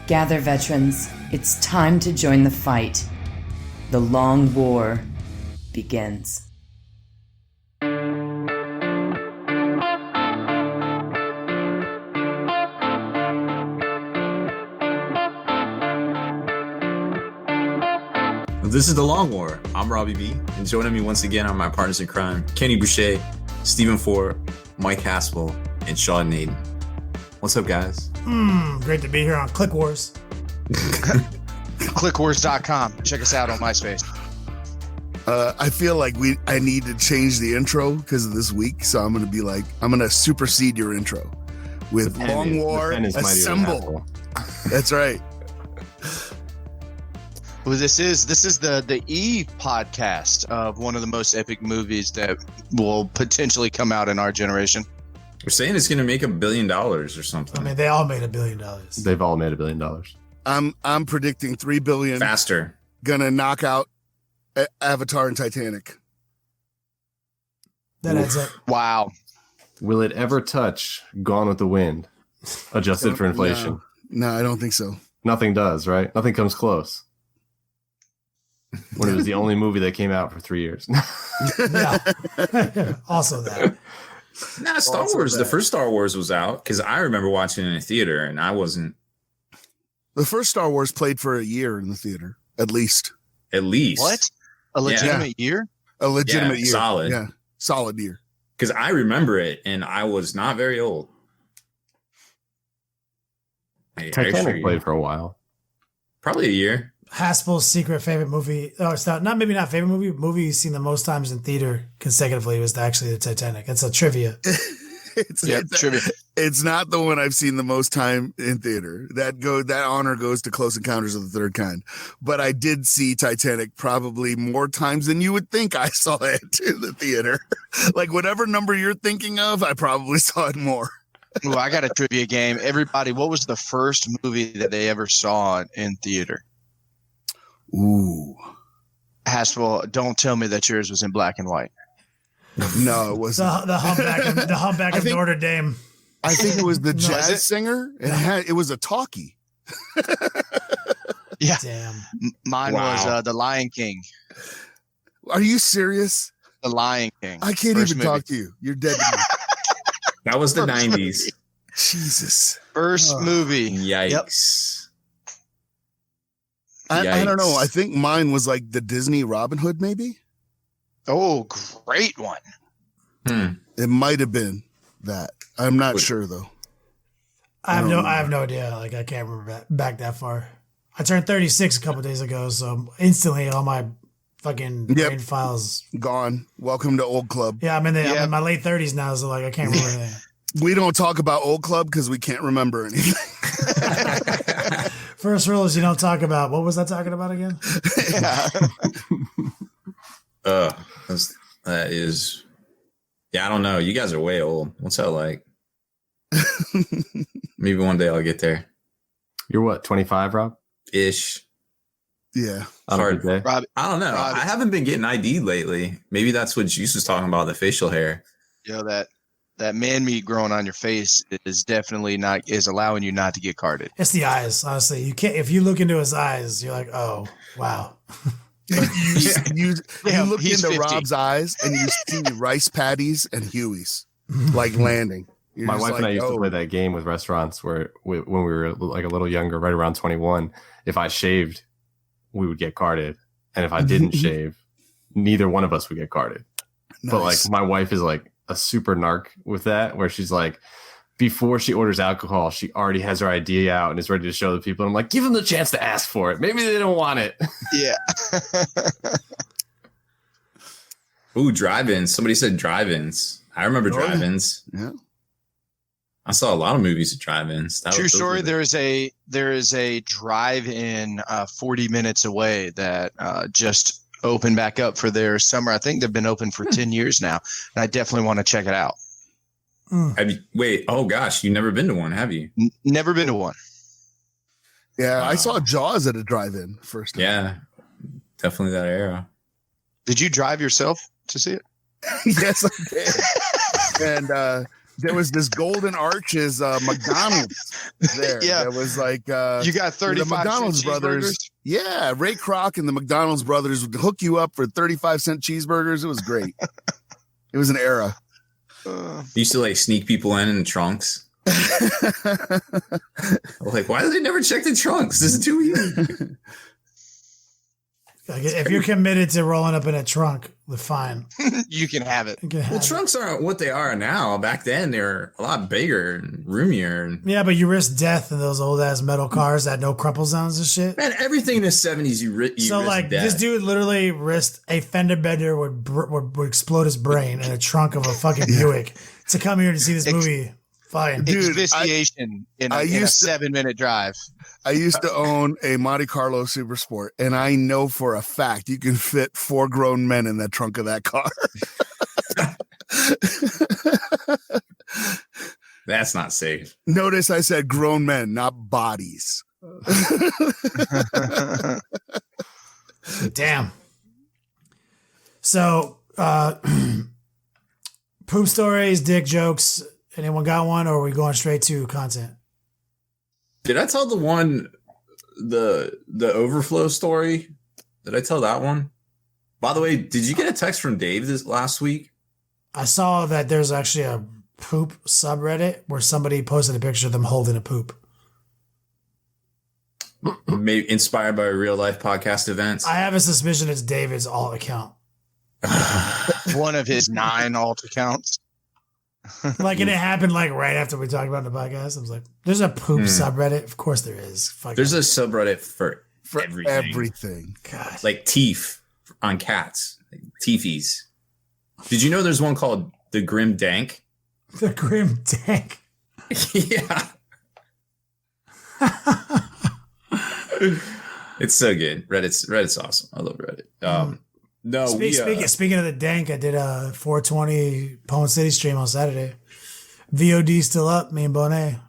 Gather, veterans. It's time to join the fight. The long war begins. This is The Long War. I'm Robbie B, and joining me once again are my partners in crime, Kenny Boucher, Stephen Fore, Mike Haspil, and Sean Naden. What's up, guys? Great to be here on Click Wars. Clickwars.com. Check us out on MySpace. I feel like I need to change the intro because of this week, so I'm going to supersede your intro with Long War Assemble. That's right. Well, this is the E podcast of one of the most epic movies that will potentially come out in our generation. We're saying it's going to make $1 billion or something. I mean, they all made $1 billion. They've all made $1 billion. I'm predicting $3 billion. Faster. Gonna knock out Avatar and Titanic. That adds up. Wow. Will it ever touch Gone with the Wind, adjusted for inflation? No, I don't think so. Nothing does, right? Nothing comes close. When it was the only movie that came out for 3 years. Yeah. Also that. Nah, Star Wars. The first Star Wars was out because I remember watching it in a theater, and I wasn't. The first Star Wars played for a year in the theater, at least. At least. What? A legitimate year? A legitimate year. Solid. Yeah, solid year. Because I remember it, and I was not very old. Titanic played for a while. Probably a year. Haspil's secret favorite movie. Oh, it's not favorite movie. Movie he's seen the most times in theater consecutively was actually the Titanic. It's a trivia. Trivia. It's not the one I've seen the most time in theater. That honor goes to Close Encounters of the Third Kind. But I did see Titanic probably more times than you would think I saw it in the theater. Like whatever number you're thinking of, I probably saw it more. Well, I got a trivia game. Everybody, what was the first movie that they ever saw in theater? Ooh. Haspil, don't tell me that yours was in black and white. No, it wasn't. The Humpback of Notre Dame. I think it was the jazz singer. It was a talkie. Yeah. Damn. Mine was The Lion King. Are you serious? The Lion King. I can't even talk to you. You're dead to me. That was the 90s. Jesus. First movie. Yikes. I don't know. I think mine was like the Disney Robin Hood, maybe. Oh, great one. It might have been that. I'm not sure though. I have no idea. Like I can't remember back that far. I turned 36 a couple days ago, so instantly all my fucking brain files gone. Welcome to Old Club. Yeah, I'm in my late 30s now, so like I can't remember anything. We don't talk about Old Club because we can't remember anything. First rule is you don't talk about. What was I talking about again? That is. Yeah, I don't know. You guys are way old. What's that like? Maybe one day I'll get there. You're what, 25, Rob? Ish. Yeah. Hard. Rob, I don't know. Rob, I haven't been getting ID'd lately. Maybe that's what Juice was talking about, the facial hair. That man meat growing on your face is definitely is allowing you not to get carded. It's the eyes, honestly. You can't. If you look into his eyes, you're like, oh wow. You look he's into 50. Rob's eyes and you see rice patties and Huey's like landing. You're My just wife like, and I used to play that game with restaurants where when we were like a little younger, right around 21, if I shaved, we would get carded. And if I didn't shave, neither one of us would get carded. Nice. But like my wife is like a super narc with that, where she's like, before she orders alcohol, she already has her ID out and is ready to show the people. I'm like, give them the chance to ask for it. Maybe they don't want it. Yeah. Ooh, drive-ins. Somebody said drive-ins. I remember drive-ins. Yeah. I saw a lot of movies at drive-ins. True story. There is a drive-in 40 minutes away that just opened back up for their summer. I think they've been open for 10 years now, and I definitely want to check it out. Wait, oh gosh, you've never been to one, have you? Never been to one. Yeah, I saw Jaws at a drive-in first time. Yeah, definitely that era. Did you drive yourself to see it? Yes, I did. And there was this Golden Arches McDonald's there. Yeah. It was like You got 35 the McDonald's cent brothers. cheeseburgers? Yeah, Ray Kroc and the McDonald's brothers would hook you up for 35-cent cheeseburgers. It was great. It was an era. You used to like sneak people in the trunks. Like, why do they never check the trunks? This is too easy. Like, if you're committed to rolling up in a trunk, the fine. You can have it. You can have Well, it. trunks aren't what they are now. Back then, they were a lot bigger and roomier. And Yeah, but you risk death in those old ass metal cars that had no crumple zones and shit. man, everything in the 70s, you So risk like death. this dude literally risked a fender bender would explode his brain in a trunk of a fucking Buick to come here to see this movie. Fine. Dude, Asphyxiation in a used to- 7-minute drive. I used to own a Monte Carlo Super Sport, and I know for a fact you can fit 4 grown men in that trunk of that car. That's not safe. Notice I said grown men, not bodies. Damn. So poop stories, dick jokes. Anyone got one, or are we going straight to content? Did I tell the overflow story? Did I tell that one? By the way, did you get a text from Dave this last week? I saw that there's actually a poop subreddit where somebody posted a picture of them holding a poop. Maybe inspired by real life podcast events. I have a suspicion it's David's alt account. One of his 9 alt accounts. Like, and it happened like right after we talked about it in the podcast. I was like, there's a poop subreddit. Of course there is. Fuck There's it. a subreddit for Everything. God. like teeth on cats, like teefies. Did you know there's one called the Grim Dank? The grim dank. Yeah. It's so good. Reddit's awesome. I love Reddit. No, Speaking of the dank, I did a 420 Pwn City stream on Saturday. VOD still up, me and Bonet.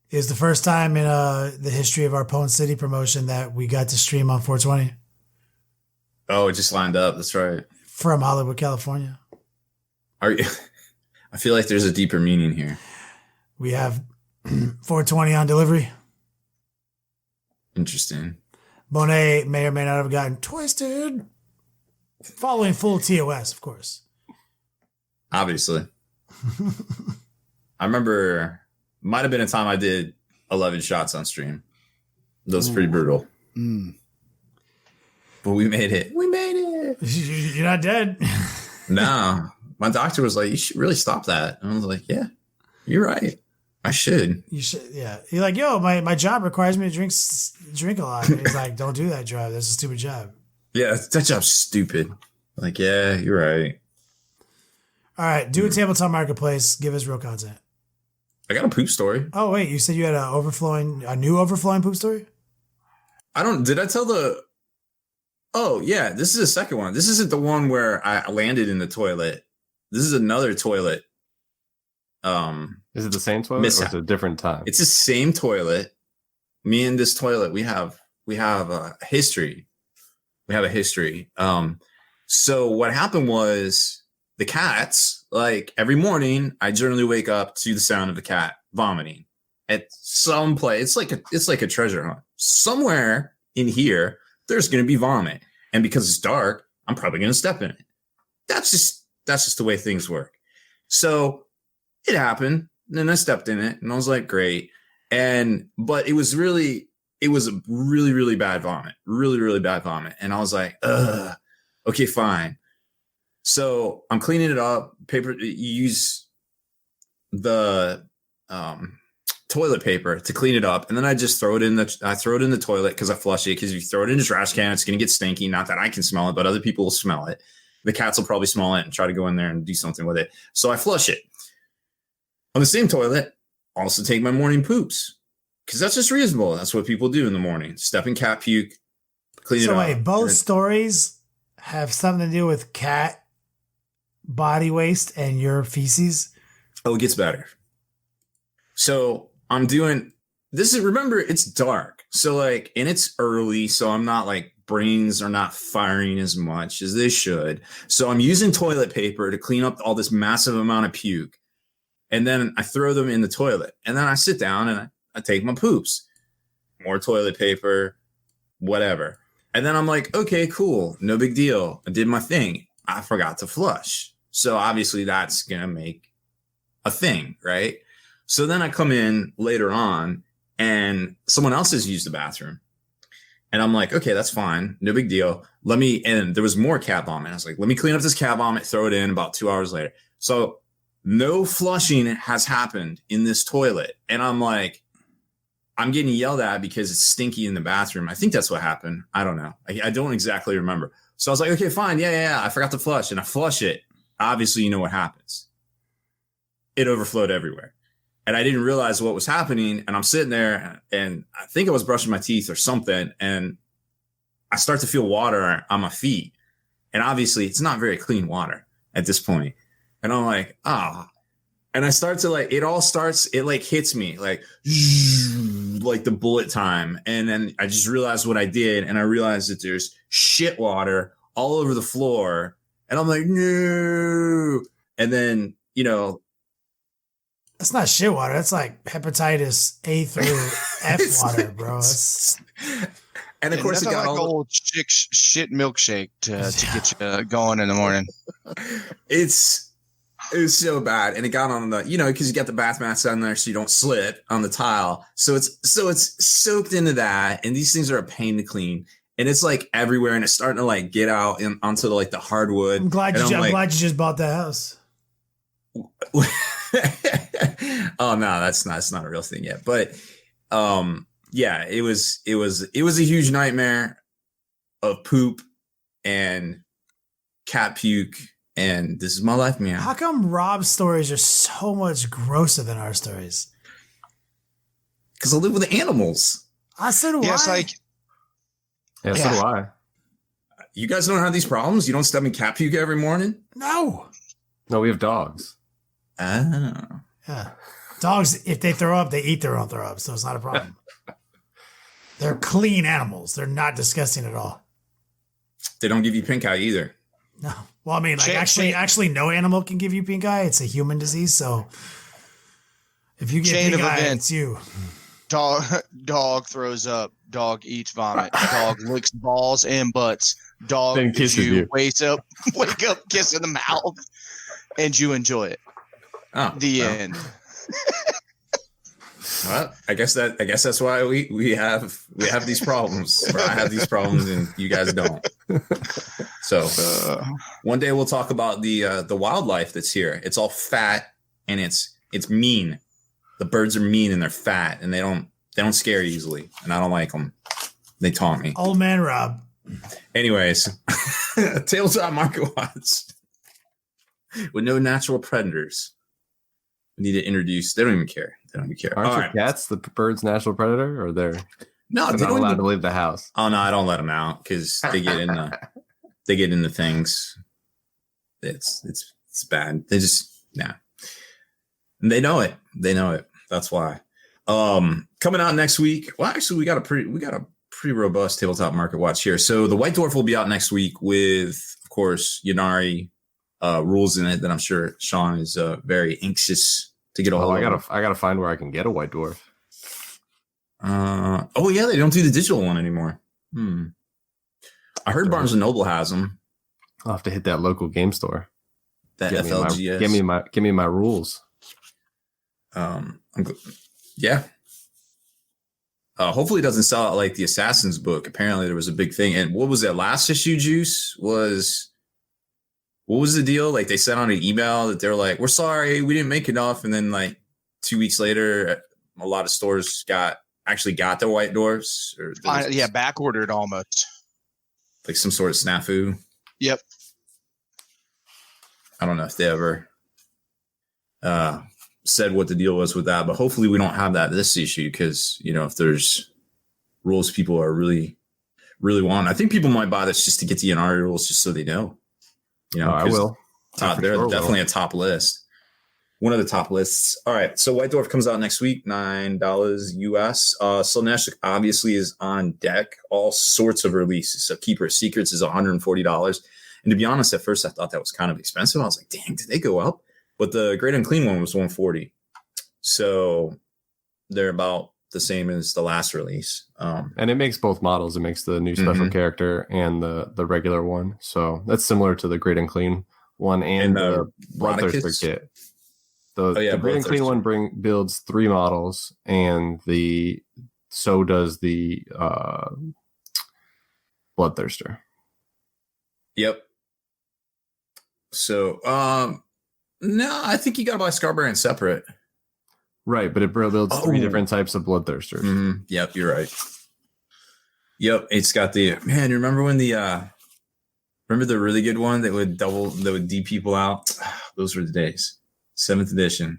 It's the first time in the history of our Pwn City promotion that we got to stream on 420 oh, it just lined up. That's right. from Hollywood, California. Are you? I feel like there's a deeper meaning here. We have 420 on delivery. Interesting. Bonet may or may not have gotten twisted. Following full TOS, of course. Obviously. I remember might have been a time I did 11 shots on stream. That was pretty brutal. But we made it. We made it. You're not dead. No. My doctor was like, you should really stop that. And I was like, yeah, you're right. I should. You should, yeah. You're like, yo, my job requires me to drink a lot. And he's like, don't do that job. That's a stupid job. Yeah, that job's stupid. Like, yeah, you're right. All right, do a tabletop marketplace. Give us real content. I got a poop story. Oh wait, you said you had a new overflowing poop story? Did I tell the? Oh yeah, this is the second one. This isn't the one where I landed in the toilet. This is another toilet. Is it the same toilet or is it a different time? It's the same toilet. Me and this toilet, we have a history. We have a history. So what happened was the cats, like every morning, I generally wake up to the sound of the cat vomiting at some place. It's like a treasure hunt. Somewhere in here, there's going to be vomit. And because it's dark, I'm probably going to step in it. That's just the way things work. So it happened. And then I stepped in it and I was like, great. But it was a really, really bad vomit. Really, really bad vomit. And I was like, okay, fine. So I'm cleaning it up. Use the toilet paper to clean it up. And then I just throw it in the toilet because I flush it. Because if you throw it in the trash can, it's going to get stinky. Not that I can smell it, but other people will smell it. The cats will probably smell it and try to go in there and do something with it. So I flush it. On the same toilet, also take my morning poops. Because that's just reasonable. That's what people do in the morning. Step in cat puke, clean it up. So wait, both stories have something to do with cat body waste and your feces? Oh, it gets better. So I'm doing this. Remember, it's dark. So and it's early. So I'm not like brains are not firing as much as they should. So I'm using toilet paper to clean up all this massive amount of puke. And then I throw them in the toilet. And then I sit down and I take my poops. More toilet paper, whatever. And then I'm like, okay, cool. No big deal. I did my thing. I forgot to flush. So obviously that's going to make a thing, right? So then I come in later on and someone else has used the bathroom. And I'm like, okay, that's fine. No big deal. And there was more cat vomit. I was like, let me clean up this cat vomit, throw it in about 2 hours later. So no flushing has happened in this toilet. And I'm like, I'm getting yelled at because it's stinky in the bathroom. I think that's what happened. I don't know. I don't exactly remember. So I was like, okay, fine. Yeah. I forgot to flush. And I flush it. Obviously, you know what happens. It overflowed everywhere. And I didn't realize what was happening. And I'm sitting there and I think I was brushing my teeth or something. And I start to feel water on my feet. And obviously it's not very clean water at this point. And I'm like, and I start to it hits me like the bullet time. And then I just realized what I did. And I realized that there's shit water all over the floor. And I'm like, no. And then, that's not shit water. That's like hepatitis A through F water, bro. And of course, it got like old shit milkshake to get you going in the morning. It was so bad, and it got on the because you got the bath mats on there, so you don't slip on the tile. So it's soaked into that, and these things are a pain to clean, and it's like everywhere, and it's starting to like get out onto the hardwood. I'm glad you just bought that house. Oh no, that's not a real thing yet. But yeah, it was a huge nightmare of poop and cat puke, and this is my life, man. How come Rob's stories are so much grosser than our stories? Because I live with animals. So do I. So do I. You guys don't have these problems? You don't step in cat puke every morning? No, we have dogs. Oh. Yeah. Dogs, if they throw up, they eat their own throw up, so it's not a problem. They're clean animals. They're not disgusting at all. They don't give you pink eye either. No. Well, I mean, actually, no animal can give you pink eye. It's a human disease, so if you get pink eye, it's you. Dog throws up. Dog eats vomit. Dog licks balls and butts. Dog then kisses you. Wake up, kiss in the mouth, and you enjoy it. Oh, the end. Well, I guess that's why we have these problems. Or I have these problems and you guys don't. So one day we'll talk about the wildlife that's here. It's all fat and it's mean. The birds are mean and they're fat and they don't scare easily, and I don't like them. They taunt me. Old man Rob. Anyways, tabletop market watch with no natural predators. We need to introduce. They don't even care. Aren't your cats the bird's natural predator, or they're not allowed to leave the house? Oh no, I don't let them out because they get in the things. It's bad. They just And they know it. That's why. Coming out next week. Well, actually, we got a pretty robust tabletop market watch here. So the White Dwarf will be out next week with, of course, Yanari rules in it that I'm sure Sean is very anxious to get a hold of. I gotta find where I can get a White Dwarf. Oh yeah, they don't do the digital one anymore. I heard Barnes and Noble has them. I'll have to hit that local game store. That FLGS. Give me my rules. Yeah. Hopefully it doesn't sell out like the Assassin's book. Apparently there was a big thing. And what was that last issue, Juice? What was the deal? Like they sent out an email that they're like, we're sorry, we didn't make enough. And then like 2 weeks later, a lot of stores got their White Dwarfs. Back ordered almost. Like some sort of snafu. Yep. I don't know if they ever said what the deal was with that, but hopefully we don't have that this issue because, if there's rules people are really, really want. I think people might buy this just to get the NR rules just so they know. I will. They're definitely a top list. one of the top lists. All right, so White Dwarf comes out next week, $9 US. Slaanesh obviously is on deck. All sorts of releases. So Keeper of Secrets is $140. And to be honest, at first I thought that was kind of expensive. I was like, dang, did they go up? But the Great Unclean one was $140. So they're about the same as the last release. And it makes both models. It makes the new special character and the regular one. So that's similar to the Great Unclean one and the Bloodthirster kit. The Great Unclean one builds 3 models, and so does the Bloodthirster. Yep. So no, I think you gotta buy Scarbrand separate. Right, but it builds 3 different types of Bloodthirsters. Mm-hmm. Yep, you're right. Yep, it's got the man. You remember when remember the really good one that would D people out? Those were the days. 7th edition.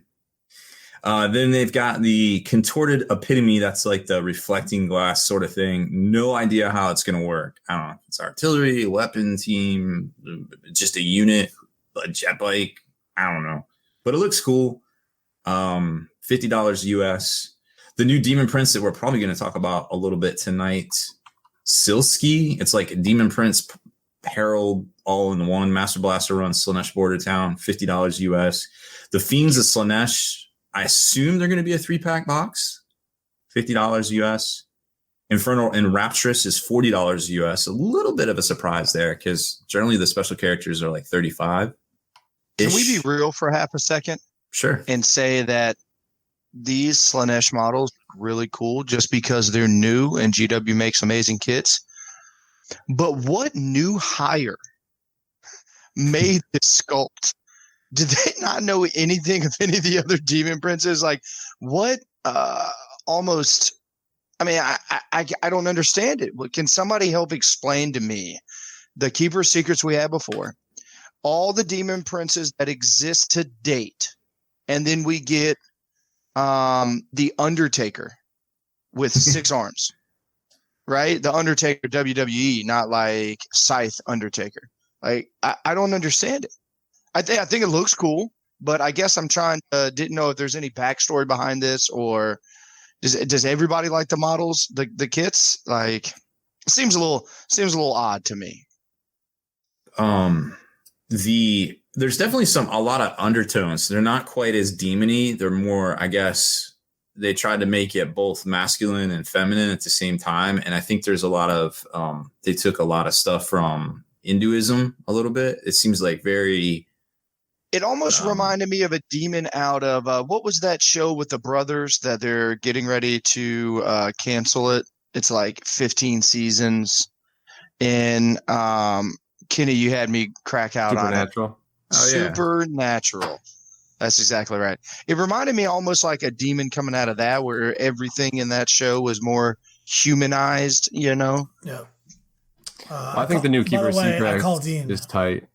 Then they've got the Contorted Epitome. That's like the reflecting glass sort of thing. No idea how it's going to work. I don't know if it's artillery, weapon team, just a unit, a jet bike. I don't know, but it looks cool. $50 US. The new Demon Prince that we're probably going to talk about a little bit tonight. Silski. It's like a Demon Prince Herald all in one. Master Blaster run Slaanesh Border Town. $50 US. The Fiends of Slaanesh. I assume they're going to be a 3-pack box. $50 US. Infernal and Rapturous is $40 US. A little bit of a surprise there because generally the special characters are like $35. Can we be real for half a second? Sure. And say that these Slaanesh models are really cool just because they're new and GW makes amazing kits. But what new hire made this sculpt? Did they not know anything of any of the other Demon Princes? Like, what? Almost. I mean, I don't understand it. Can somebody help explain to me the Keeper of Secrets we had before, all the Demon Princes that exist to date, and then we get the Undertaker with 6 arms, right? The Undertaker WWE, not like Scythe Undertaker. Like, I don't understand it. I think it looks cool, but I guess I'm didn't know if there's any backstory behind this, or does everybody like the models, the kits? Like, it seems a little odd to me. There's definitely a lot of undertones. They're not quite as demon-y. They're more, I guess, they tried to make it both masculine and feminine at the same time. And I think there's a lot of, they took a lot of stuff from Hinduism a little bit. It seems like it almost reminded me of a demon out of, what was that show with the brothers that they're getting ready to cancel it? It's like 15 seasons. And Kenny, you had me crack out Supernatural. on it. Oh, yeah. Supernatural. That's exactly right. It reminded me almost like a demon coming out of that, where everything in that show was more humanized, you know? Yeah. I think the new Keeper Secret is tight.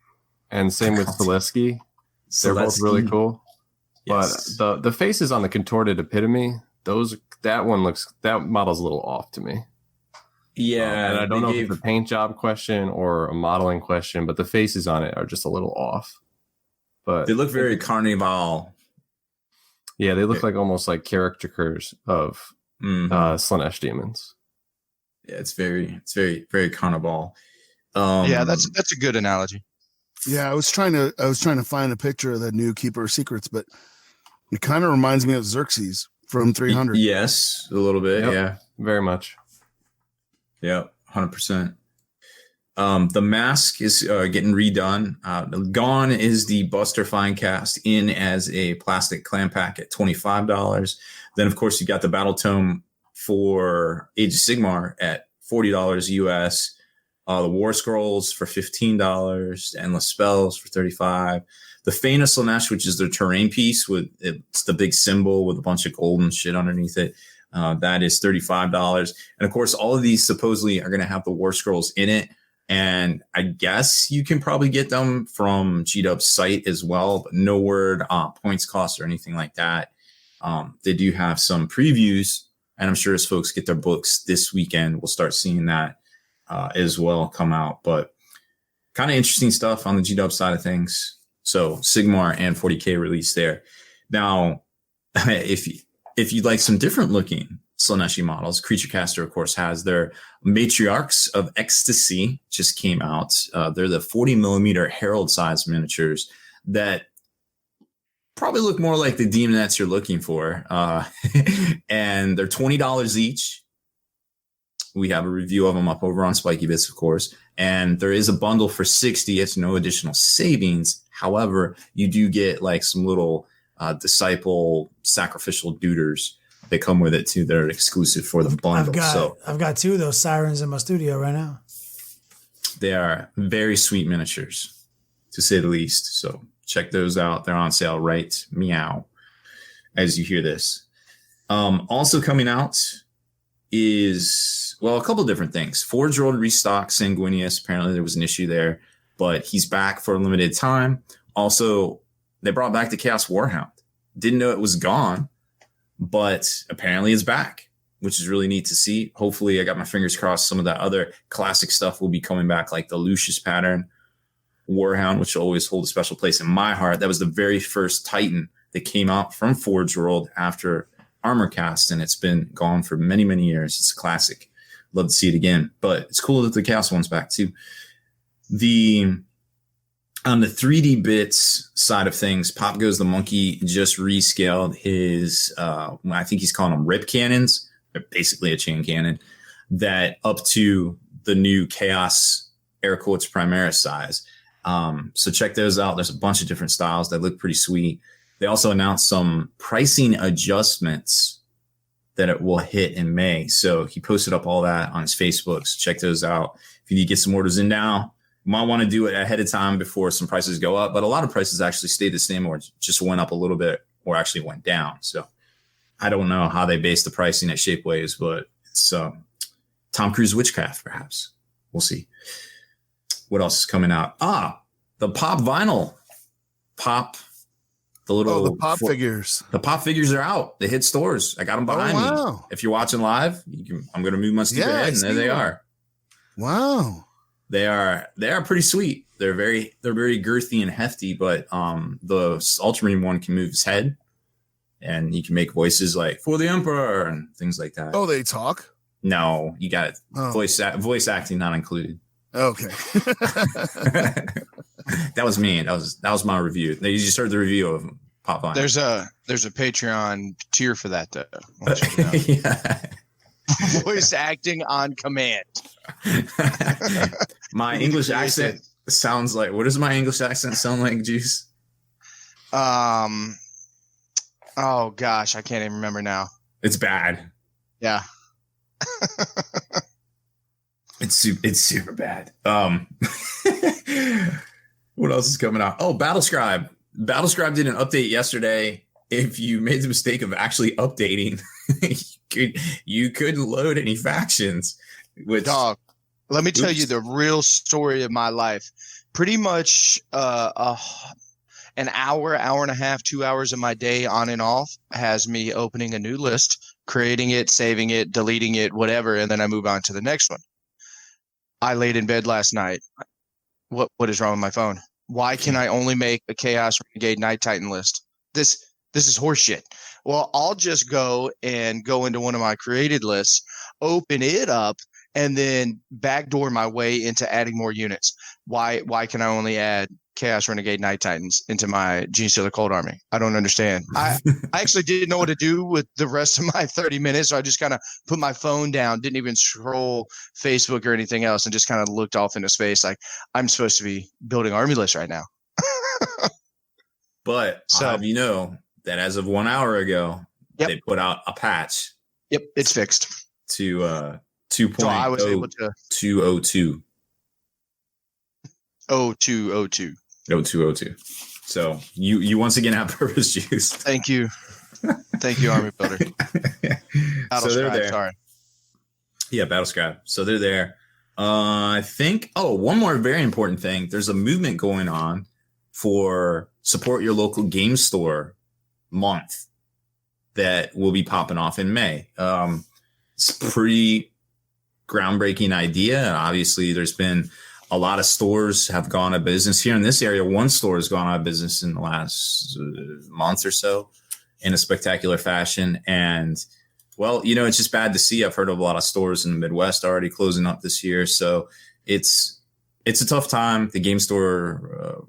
And same with Selesky. They're both really cool. Yes. But the faces on the Contorted Epitome, that model's a little off to me. Yeah. And I don't know if it's a paint job question or a modeling question, but the faces on it are just a little off. But they look very Carnival. Yeah, they look like almost like caricatures of Slaanesh demons. Yeah, it's very, very Carnival. Yeah, that's a good analogy. Yeah, I was trying to find a picture of the new Keeper of Secrets, but it kind of reminds me of Xerxes from 300. Yes, a little bit. Yep, yeah, very much. Yeah, 100%. The mask is getting redone. Gone is the Buster Fine Cast, in as a plastic clam pack at $25. Then, of course, you got the Battle Tome for Age of Sigmar at $40 US. The War Scrolls for $15. Endless Spells for $35. The Fane of Slaanesh, which is their terrain piece it's the big symbol with a bunch of gold and shit underneath it. That is $35. And of course, all of these supposedly are going to have the War Scrolls in it. And I guess you can probably get them from GDub's site as well, but no word on points cost or anything like that. They do have some previews, and I'm sure as folks get their books this weekend, we'll start seeing that as well come out. But kind of interesting stuff on the GDub side of things. So Sigmar and 40K release there. Now, if you'd like some different looking Slaanesh models, Creature Caster, of course, has their Matriarchs of Ecstasy just came out. They're the 40 millimeter Herald size miniatures that probably look more like the Demonettes you're looking for. And they're $20 each. We have a review of them up over on Spiky Bits, of course. And there is a bundle for $60. It's no additional savings. However, you do get like some little disciple sacrificial duders that come with it too. They're exclusive for the bundle. I've got 2 of those sirens in my studio right now. They are very sweet miniatures, to say the least. So check those out. They're on sale right meow as you hear this. Also coming out is, well, a couple different things. Forge World restock Sanguinius. Apparently there was an issue there, but he's back for a limited time. Also, they brought back the Chaos Warhound. Didn't know it was gone, but apparently it's back, which is really neat to see. Hopefully, I got my fingers crossed. Some of that other classic stuff will be coming back, like the Lucius pattern Warhound, which will always hold a special place in my heart. That was the very first Titan that came out from Forge World after Armorcast, and it's been gone for many, many years. It's a classic. Love to see it again, but it's cool that the Chaos one's back too. On the 3D bits side of things, Pop Goes the Monkey just rescaled his, I think he's calling them rip cannons. They're basically a chain cannon that up to the new Chaos air quotes Primaris size. So check those out. There's a bunch of different styles that look pretty sweet. They also announced some pricing adjustments that it will hit in May. So he posted up all that on his Facebook. So check those out. If you need to get some orders in now, you might want to do it ahead of time before some prices go up. But a lot of prices actually stayed the same or just went up a little bit or actually went down. So I don't know how they base the pricing at Shapeways, but it's Tom Cruise Witchcraft, perhaps. We'll see. What else is coming out? The Pop vinyl. Pop. The Pop figures. The Pop figures are out. They hit stores. I got them behind me. If you're watching live, I'm going to move my stupid head, and there they are. Wow. They are pretty sweet. They're very girthy and hefty, but the Ultramarine one can move his head, and he can make voices like "For the Emperor" and things like that. Oh, they talk? No, you got it. Voice acting not included. Okay. That was me. That was my review. You just heard the review of Pop Vinyl. There's a Patreon tier for that though. I'll check it out. Yeah. Voice acting on command. My English accent sounds like. What does my English accent sound like, Juice? Oh gosh, I can't even remember now. It's bad. Yeah. It's super bad. What else is coming out? Oh, Battlescribe. Battlescribe did an update yesterday. If you made the mistake of actually updating, you couldn't load any factions. Dog, let me tell you the real story of my life. Pretty much an hour and a half, 2 hours of my day on and off has me opening a new list, creating it, saving it, deleting it, whatever, and then I move on to the next one. I laid in bed last night. What is wrong with my phone? Why can I only make a Chaos Renegade Night Titan list? This is horseshit. Well, I'll just go into one of my created lists, open it up, and then backdoor my way into adding more units. Why can I only add Chaos Renegade Night Titans into my Gene Stealer Cold Army? I don't understand. I actually didn't know what to do with the rest of my 30 minutes, so I just kind of put my phone down, didn't even scroll Facebook or anything else, and just kind of looked off into space like I'm supposed to be building army lists right now. But I'll have you know that as of 1 hour ago, they put out a patch. Yep, it's fixed. To 2.0. So I was able to 202. 0202. 0202. So you once again have purpose, Juice. Thank you, Army Builder. So they're there. Sorry. Yeah, Battlescribe. So they're there. I think. Oh, one more very important thing. There's a movement going on for support your local game store month that will be popping off in May. It's a pretty groundbreaking idea. And obviously, there's been a lot of stores have gone out of business here in this area. One store has gone out of business in the last month or so. in a spectacular fashion. And well, you know, it's just bad to see. I've heard of a lot of stores in the Midwest already closing up this year. So it's a tough time. The game store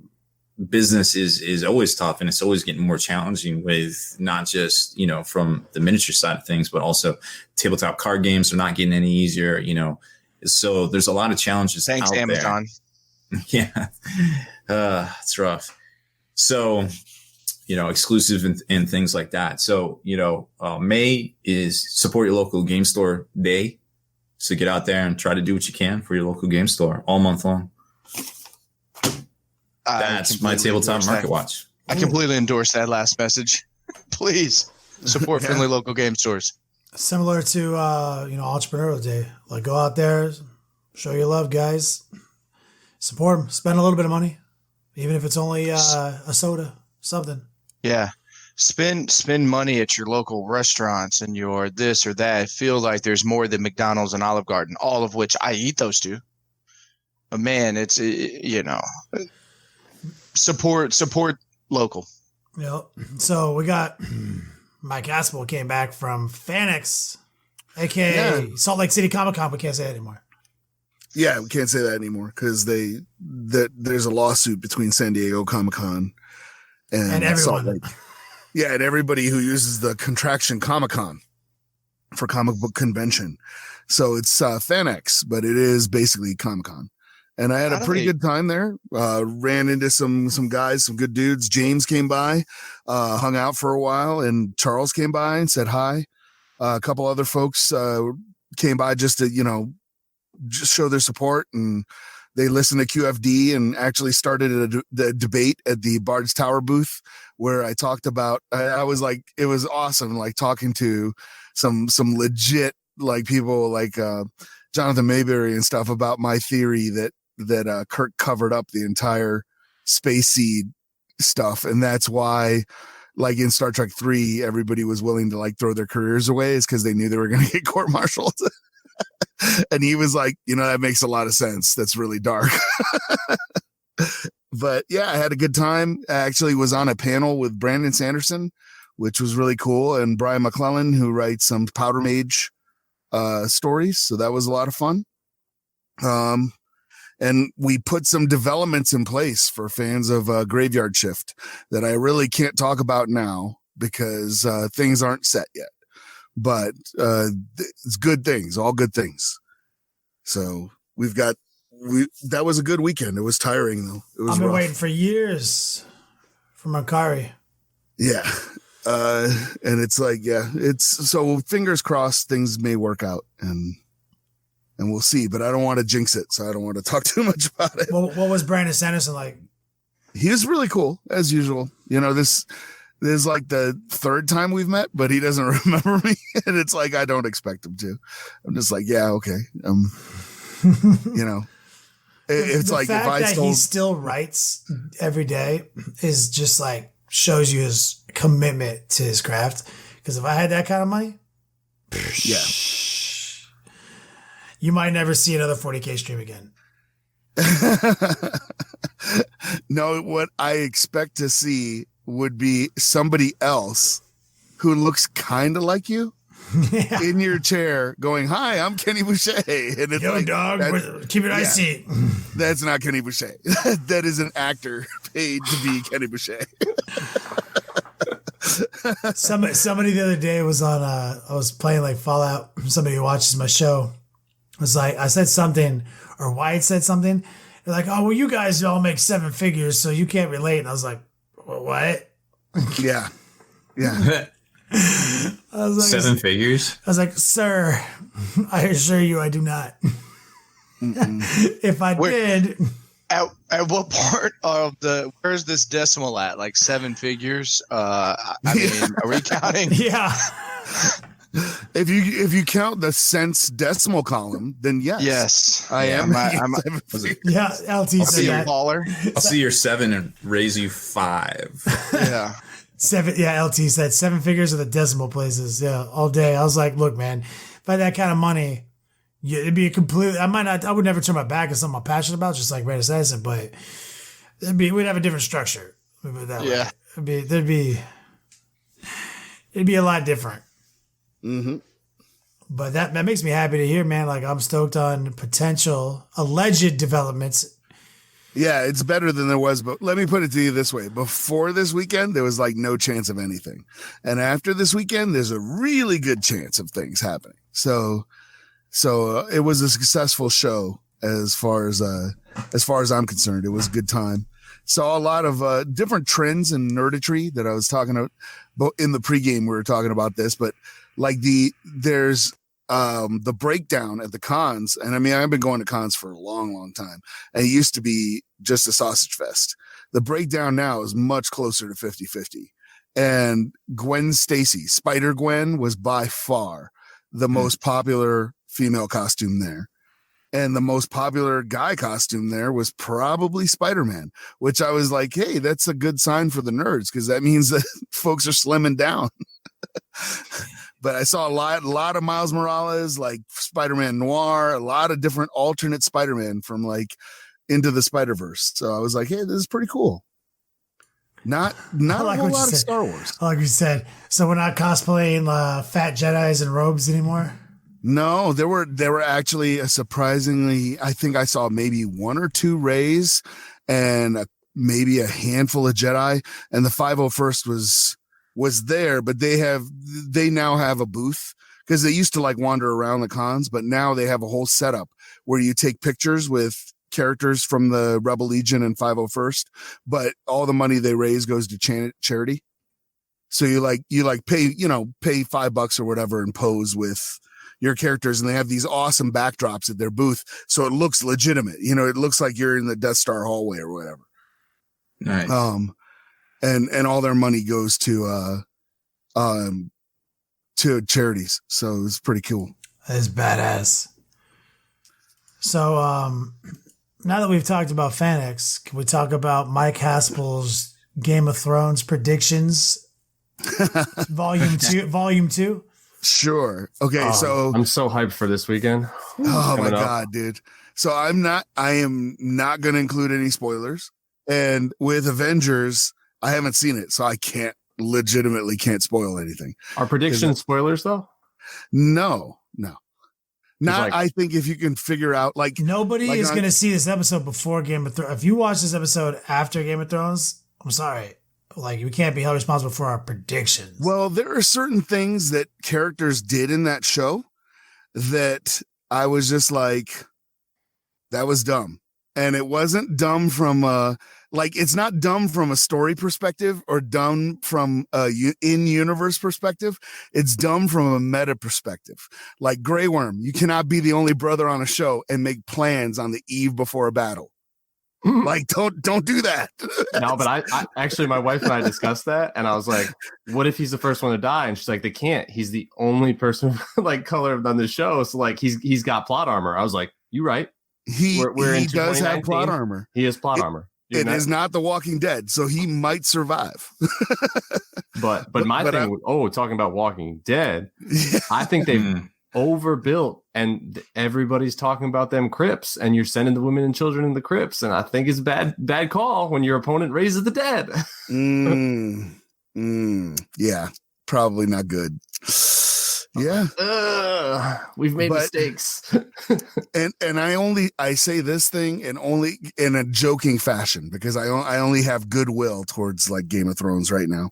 business is always tough, and it's always getting more challenging with not just, you know, from the miniature side of things, but also tabletop card games are not getting any easier, you know. So there's a lot of challenges. Thanks, out Amazon. There. Yeah. It's rough. So, you know, exclusive and things like that. So, you know, May is support your local game store day. So get out there and try to do what you can for your local game store all month long. That's my tabletop market watch. I completely endorse that last message. Please support friendly local game stores. Similar to, you know, Entrepreneurial Day. Like, go out there, show your love, guys. Support them. Spend a little bit of money, even if it's only a soda, something. Yeah. Spend money at your local restaurants and your this or that. I feel like there's more than McDonald's and Olive Garden, all of which I eat those two. But man, it's, you know, support local. Yep. So we got Mike Haspil came back from FanX, aka Salt Lake City Comic-Con. We can't say that anymore. Yeah, we can't say that anymore because there's a lawsuit between San Diego Comic-Con and everyone. Salt Lake. Yeah, and everybody who uses the contraction Comic-Con for comic book convention. So it's FanX, but it is basically Comic-Con. And I had a pretty good time there. Ran into some guys, some good dudes. James came by, hung out for a while, and Charles came by and said hi. A couple other folks came by just to, you know, just show their support, and they listened to QFD and actually started a debate at the Bard's Tower booth where I talked about. I was like, it was awesome, like talking to some legit like people like Jonathan Mayberry and stuff about my theory that Kirk covered up the entire Space Seed stuff, and that's why, like in Star Trek 3, everybody was willing to like throw their careers away is because they knew they were going to get court-martialed. And he was like, you know, that makes a lot of sense. That's really dark. But yeah, I had a good time. I actually was on a panel with Brandon Sanderson, which was really cool, and Brian McClellan, who writes some Powder Mage stories. So that was a lot of fun. And we put some developments in place for fans of Graveyard Shift that I really can't talk about now because things aren't set yet. But it's good things, all good things. So that was a good weekend. It was tiring though. It was I've been rough. waiting for years for Makari. Yeah. And it's like, yeah, it's so fingers crossed things may work out and we'll see, but I don't want to jinx it. So I don't want to talk too much about it. What was Brandon Sanderson like? He was really cool as usual. You know, this is like the third time we've met, but he doesn't remember me. And it's like, I don't expect him to. I'm just like, yeah, okay. You know, it's the like fact if I that he still writes every day is just like shows you his commitment to his craft. Because if I had that kind of money, yeah, you might never see another 40K stream again. No, what I expect to see would be somebody else who looks kind of like you in your chair going, hi, I'm Kenny Boucher. And it's Yo, like, dog, keep your eyes seat. That's not Kenny Boucher. That is an actor paid to be Kenny Boucher. Somebody the other day was on, I was playing like Fallout. Somebody who watches my show was like, I said something, or Wyatt said something. They're like, oh, well, you guys all make 7 figures, so you can't relate. And I was like, what? Yeah. Yeah. I was like, 7 figures? I was like, sir, I assure you I do not. If I did. At what part of where's this decimal at? Like 7 figures? I mean, are we counting? Yeah. If you count the cents decimal column, then yes. Yes. I am. Yeah, LT said that. I'll see your 7 and raise you 5. Yeah. 7. Yeah, LT said 7 figures of the decimal places. Yeah, all day. I was like, look, man, if I had that kind of money, yeah, it'd be a complete. I would never turn my back on something I'm passionate about, just like Brandon Sanderson, but we'd have a different structure. Yeah. There'd be. it'd be a lot different. Mm-hmm. But that makes me happy to hear, man. Like, I'm stoked on potential alleged developments. Yeah, it's better than there was, but let me put it to you this way. Before this weekend, there was like no chance of anything. And after this weekend, there's a really good chance of things happening. So it was a successful show as far as I'm concerned. It was a good time. Saw a lot of different trends in nerditry that I was talking about. But in the pregame, we were talking about this, but like there's the breakdown at the cons. And I mean, I've been going to cons for a long, long time. And it used to be just a sausage fest. The breakdown now is much closer to 50-50. And Gwen Stacy, Spider-Gwen, was by far the most popular female costume there. And the most popular guy costume there was probably Spider-Man, which I was like, hey, that's a good sign for the nerds, because that means that folks are slimming down. But I saw a lot of Miles Morales, like Spider-Man Noir, a lot of different alternate Spider-Man from like Into the Spider-Verse. So I was like, hey, this is pretty cool. Not like a whole lot of Star Wars. Like you said, so we're not cosplaying fat Jedis and robes anymore? No, there were actually a surprisingly, I think I saw maybe 1 or 2 Reys and maybe a handful of Jedi, and the 501st was there, but they now have a booth, because they used to like wander around the cons, but now they have a whole setup where you take pictures with characters from the Rebel Legion and 501st, but all the money they raise goes to charity. So you pay $5 or whatever and pose with your characters, and they have these awesome backdrops at their booth, so it looks legitimate. You know, it looks like you're in the Death Star hallway or whatever. Nice. And all their money goes to charities. So it's pretty cool. That is badass. So now that we've talked about FanX, can we talk about Mike Haspil's Game of Thrones predictions? Volume 2? Sure. Okay. So I'm so hyped for this weekend. Oh my God, dude. So I am not going to include any spoilers. And with Avengers, I haven't seen it, so I legitimately can't spoil anything. Are predictions spoilers though? No. Not, I think if you can figure out, like, nobody is going to see this episode before Game of Thrones. If you watch this episode after Game of Thrones, I'm sorry. Like, we can't be held responsible for our predictions. Well, there are certain things that characters did in that show that I was just like, that was dumb. And it wasn't dumb from it's not dumb from a story perspective or dumb from a in-universe perspective. It's dumb from a meta perspective. Like Grey Worm, you cannot be the only brother on a show and make plans on the eve before a battle. Like, don't do that. No, but I actually, my wife and I discussed that, and I was like, what if he's the first one to die? And she's like, they can't. He's the only person like color on the show. So like he's got plot armor. I was like, you're right. He does have plot armor. He has plot armor. It is not The Walking Dead, so he might survive. but my thing, talking about Walking Dead, yeah. I think they've overbuilt, and everybody's talking about them crypts, and you're sending the women and children in the crypts, and I think it's bad call when your opponent raises the dead. Yeah, probably not good. Yeah, we've made mistakes. and I say this thing and only in a joking fashion, because I only have goodwill towards like Game of Thrones right now.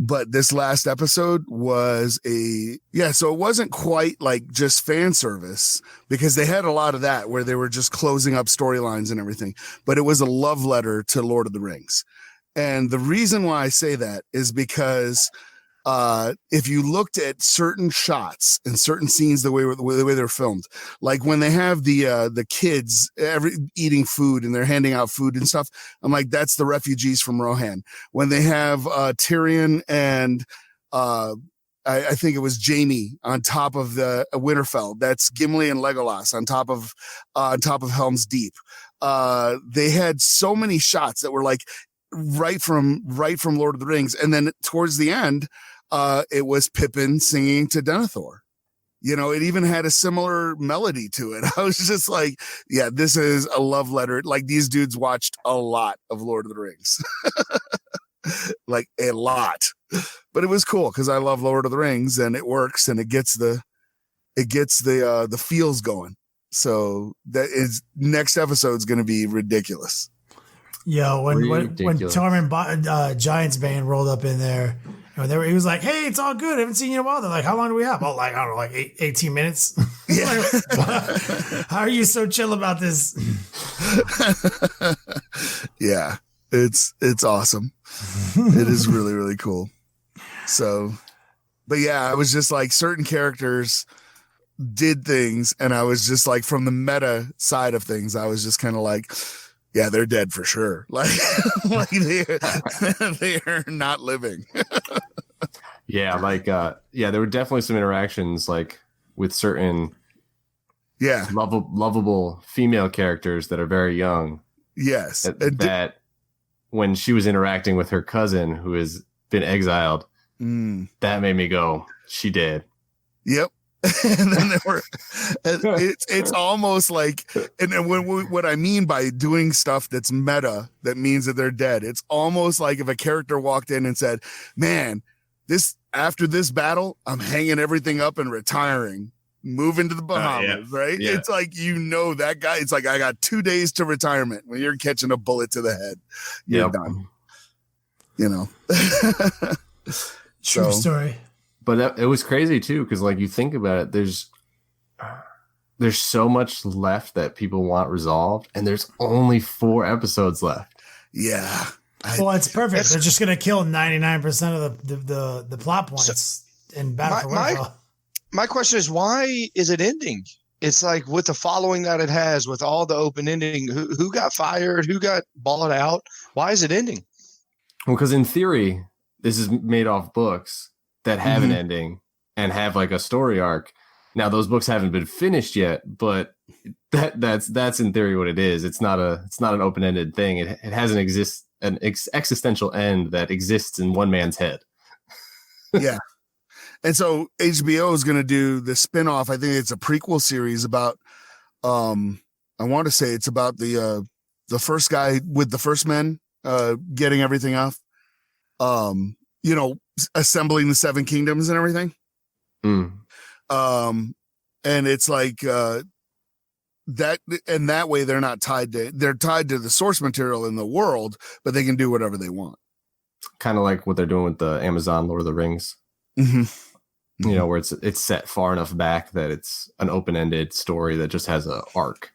But this last episode was so it wasn't quite like just fan service, because they had a lot of that where they were just closing up storylines and everything, but it was a love letter to Lord of the Rings. And the reason why I say that is because if you looked at certain shots and certain scenes, the way they're filmed, like when they have the kids eating food and they're handing out food and stuff, I'm like, that's the refugees from Rohan. When they have Tyrion and I think it was Jaime on top of the Winterfell, that's Gimli and Legolas on top of Helm's Deep. They had so many shots that were like right from Lord of the Rings, and then towards the end, it was Pippin singing to Denethor. You know, it even had a similar melody to it. I was just like, yeah, this is a love letter. Like, these dudes watched a lot of Lord of the Rings. Like, a lot. But it was cool because I love Lord of the Rings, and it works, and it gets the feels going. So that is next episode's going to be ridiculous. Yo, when Tormund Giants Bane rolled up in there, and he was like, "Hey, it's all good. I haven't seen you in a while." They're like, "How long do we have?" Oh, like I don't know, like 18 minutes. Yeah. How are you so chill about this? Yeah, it's awesome. It is really, really cool. So, but yeah, I was just like, certain characters did things, and I was just like, from the meta side of things, I was just kind of like, yeah, they're dead for sure. Like they are not living. Yeah, like there were definitely some interactions like with certain lovable female characters that are very young. Yes. That when she was interacting with her cousin who has been exiled, that made me go, she did. Yep. And then there were, it's almost like, and then what I mean by doing stuff that's meta, that means that they're dead. It's almost like if a character walked in and said, man, after this battle, I'm hanging everything up and retiring, moving to the Bahamas, right? Yeah. It's like, that guy, it's like, I got 2 days to retirement. When you're catching a bullet to the head, you're done. True story. But it was crazy too, because like you think about it, there's so much left that people want resolved, and there's only 4 episodes left. Yeah. Well, it's perfect. They're just gonna kill 99% of the plot points in Battle for Winterfell. My question is, why is it ending? It's like, with the following that it has, with all the open ending, who got fired, who got balled out? Why is it ending? Well, because in theory, this is made off books that have an ending and have like a story arc. Now those books haven't been finished yet, but that's in theory what it is. It's not an open-ended thing. It has an existential end that exists in one man's head. Yeah. And so HBO is going to do the spinoff. I think it's a prequel series about, I want to say it's about the first guy with the first men, getting everything off, assembling the 7 kingdoms and everything. And it's like, that way they're not they're tied to the source material in the world, but they can do whatever they want. Kind of like what they're doing with the Amazon Lord of the Rings. Where it's set far enough back that it's an open-ended story that just has a arc.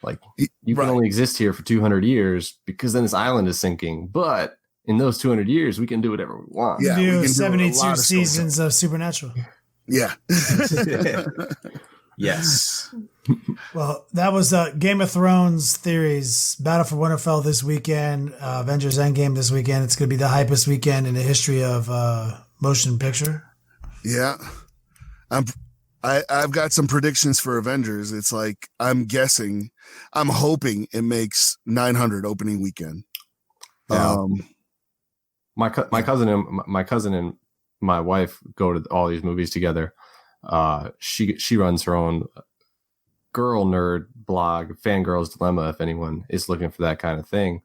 Like, you can only exist here for 200 years because then this island is sinking, but in those 200 years, we can do whatever we want. Yeah, we can 72 seasons of Supernatural. Yeah. Yes. Well, that was Game of Thrones theories. Battle for Winterfell this weekend. Avengers Endgame this weekend. It's going to be the hypest weekend in the history of motion picture. Yeah. I've got some predictions for Avengers. It's like, I'm hoping it makes 900 opening weekend. Yeah. My cousin and my wife go to all these movies together. She runs her own girl nerd blog, Fangirl's Dilemma, if anyone is looking for that kind of thing.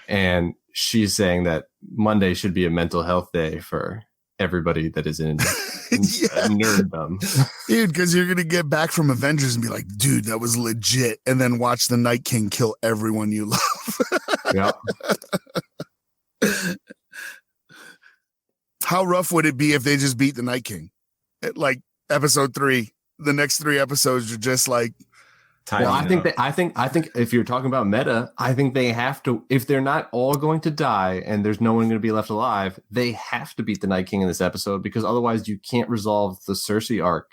And she's saying that Monday should be a mental health day for everybody that is in nerddom. Dude, because you're going to get back from Avengers and be like, dude, that was legit. And then watch the Night King kill everyone you love. Yeah. How rough would it be if they just beat the Night King? Like episode 3, the next 3 episodes are just like. Well, I think if you're talking about meta, I think they have to, if they're not all going to die and there's no one going to be left alive, they have to beat the Night King in this episode, because otherwise you can't resolve the Cersei arc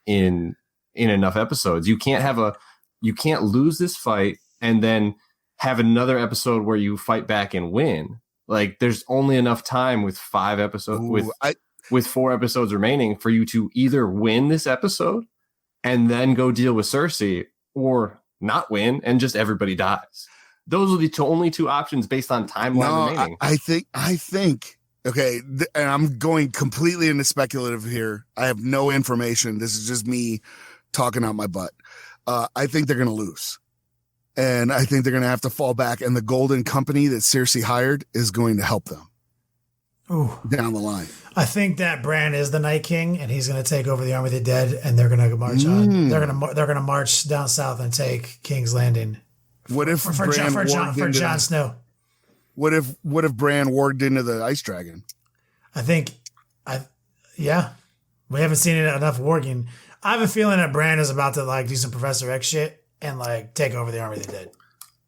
in enough episodes. You can't lose this fight and then have another episode where you fight back and win. Like, there's only enough time with 5 episodes with 4 episodes remaining for you to either win this episode and then go deal with Cersei, or not win and just everybody dies. Those are the only 2 options based on timeline remaining. I think, okay, and I'm going completely into speculative here. I have no information. This is just me talking out my butt. I think they're going to lose. And I think they're going to have to fall back. And the Golden Company that Cersei hired is going to help them. down the line. I think that Bran is the Night King, and he's going to take over the Army of the Dead, and they're going to march on. They're going to march down south and take King's Landing. What if for Jon Snow? What if Bran warged into the Ice Dragon? Yeah, we haven't seen it enough warging. I have a feeling that Bran is about to like do some Professor X shit and like take over the Army of the Dead.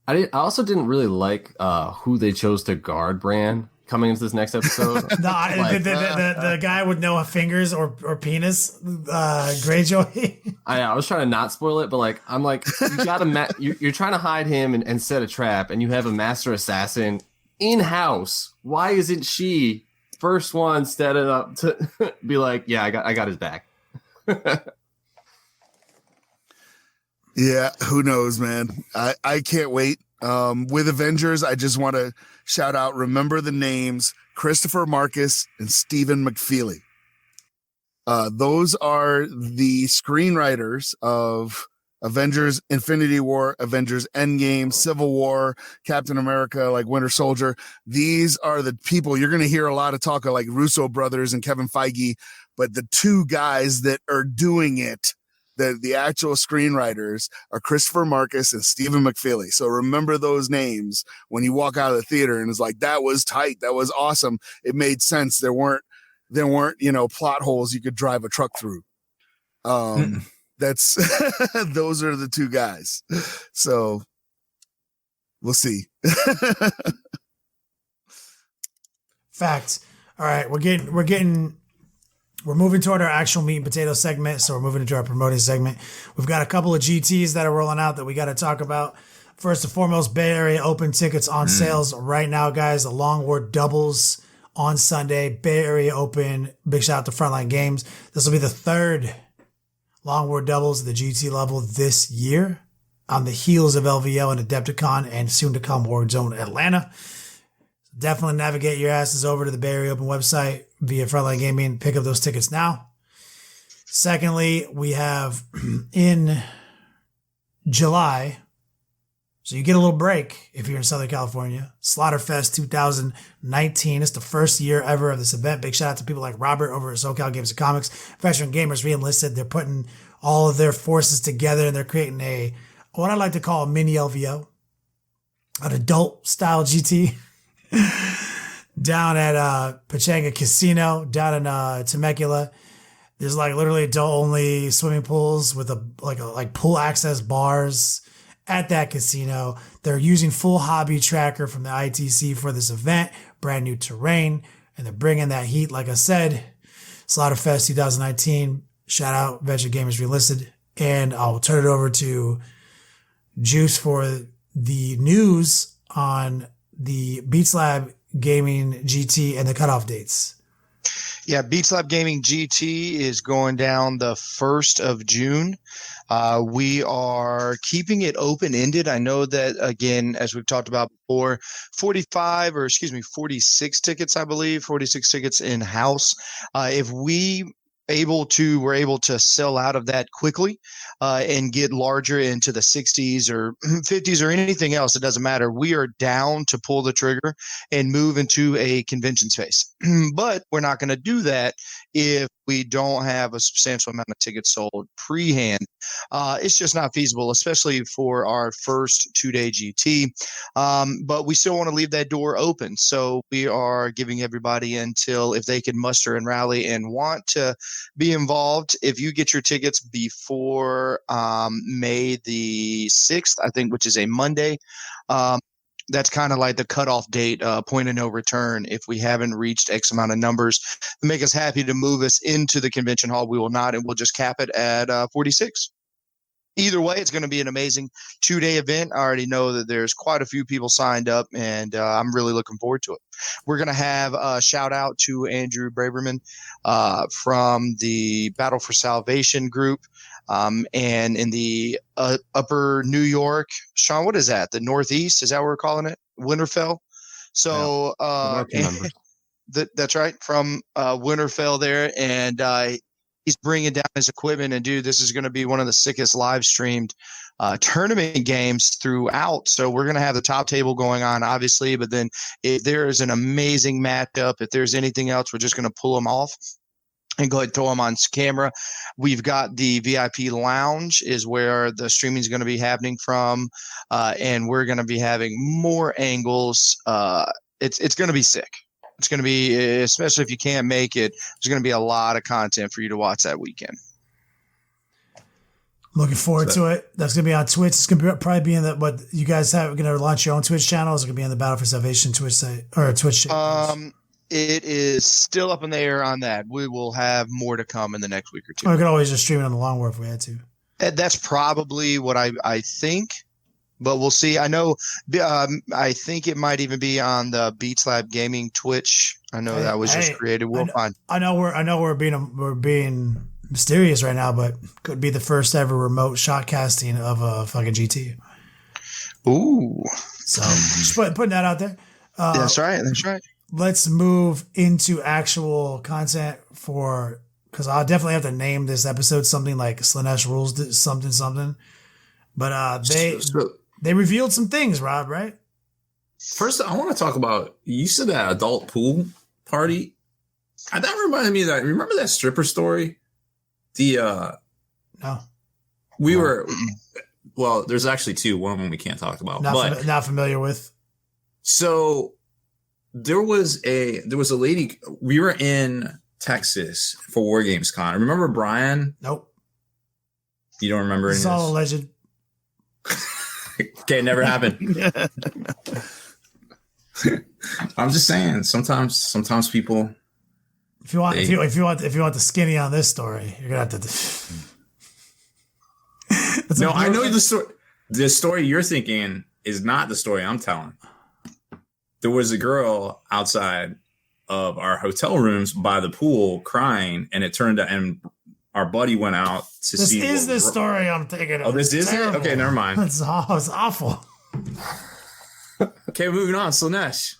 I also didn't really like who they chose to guard Bran coming into this next episode. The guy with no fingers or penis, Greyjoy. I was trying to not spoil it, but like I'm like, you gotta you're trying to hide him and set a trap, and you have a master assassin in house. Why isn't she first one standing up to be like, yeah, I got his back? Yeah, who knows, man? I can't wait. With Avengers, I just want to shout out, remember the names, Christopher Marcus and Stephen McFeely. Those are the screenwriters of Avengers Infinity War, Avengers Endgame, Civil War, Captain America, like Winter Soldier. These are the people you're going to hear a lot of talk of, like Russo brothers and Kevin Feige, but the two guys that are doing it, the actual screenwriters, are Christopher Marcus and Stephen McFeely. So remember those names when you walk out of the theater and it's like, that was tight. That was awesome. It made sense. There weren't, plot holes you could drive a truck through. That's, those are the two guys. So we'll see. Fact. All right. We're moving toward our actual meat and potato segment, so we're moving into our promoting segment. We've got a couple of GTs that are rolling out that we got to talk about. First and foremost, Bay Area Open tickets on sales right now, guys. The Long War doubles on Sunday. Bay Area Open, big shout out to Frontline Games. This will be the third Long War doubles at the GT level this year, on the heels of LVL and Adepticon and soon to come Warzone Atlanta. Definitely navigate your asses over to the Bay Area Open website via Frontline Gaming. Pick up those tickets now. Secondly, we have in July, so you get a little break if you're in Southern California, Slaughterfest 2019. It's the first year ever of this event. Big shout out to people like Robert over at SoCal Games and Comics. Veteran gamers re-enlisted. They're putting all of their forces together and they're creating what I like to call a mini LVO, an adult style GT. Down at Pachanga Casino down in Temecula. There's like literally adult only swimming pools with like pool access bars at that casino. They're using full hobby tracker from the ITC for this event, brand new terrain, and they're bringing that heat. Like I said, Slaughterfest 2019. Shout out Veteran Gamers Relisted, and I'll turn it over to Juice for the news on the Beats Lab Gaming GT and the cutoff dates. Yeah, Beats Lab Gaming GT is going down the 1st of June. We are keeping it open-ended. I know that, again, as we've talked about before, 46 tickets, I believe, 46 tickets in-house. If we're able to sell out of that quickly and get larger into the 60s or 50s or anything else, it doesn't matter. We are down to pull the trigger and move into a convention space. But we're not going to do that if we don't have a substantial amount of tickets sold pre-hand. It's just not feasible, especially for our first 2-day GT. But we still want to leave that door open. So we are giving everybody until, if they can muster and rally and want to be involved, if you get your tickets before May the 6th, I think, which is a Monday, that's kind of like the cutoff date, point of no return. If we haven't reached X amount of numbers to make us happy to move us into the convention hall, we will not, and we'll just cap it at 46. Either way, it's going to be an amazing 2-day event. I already know that there's quite a few people signed up, and I'm really looking forward to it. We're going to have a shout out to Andrew Braverman from the Battle for Salvation group. And in the upper New York, Sean, what is that? The Northeast? Is that what we're calling it? Winterfell? So that's right, from Winterfell there. And he's bringing down his equipment. And, dude, this is going to be one of the sickest live streamed tournament games throughout. So we're going to have the top table going on, obviously, but then if there is an amazing matchup, if there's anything else, we're just going to pull them off and go ahead and throw them on camera. We've got the VIP lounge is where the streaming is going to be happening from. And we're going to be having more angles. It's going to be sick. It's going to be, especially if you can't make it, there's going to be a lot of content for you to watch that weekend. Looking forward to it. That's going to be on Twitch. It's going to probably be in the, what you guys have, going to launch your own Twitch channel. Is it going to be in the Battle for Salvation Twitch site or Twitch? It is still up in the air on that. We will have more to come in the next week or two. Or we could always just stream it on the Long War if we had to. That's probably what I think, but we'll see. I know, I think it might even be on the Beats Lab Gaming Twitch. I know that was just created. We'll find. I know we're being mysterious right now, but could be the first ever remote shot casting of a fucking GT. Ooh. So just putting that out there. That's right. That's right. Let's move into actual content because I'll definitely have to name this episode something like Slaanesh Rules something. But they revealed some things, Rob, right? First, I want to talk about, you said that adult pool party. That reminded me of that. Remember that stripper story? No. There's actually two. One of them we can't talk about. Not familiar with. So there was a lady. We were in Texas for War Games Con. Remember Brian? Nope. You don't remember any of this? It's all alleged. Okay, it never happened. I'm just saying. Sometimes people. If you want the skinny on this story, you're gonna have to. No, I know the story. The story you're thinking is not the story I'm telling. There was a girl outside of our hotel rooms by the pool crying, and it turned out, and our buddy went out to see. This is the story I'm thinking of. Oh, this is it? Okay, never mind. It's awful. Okay, moving on. Slaanesh.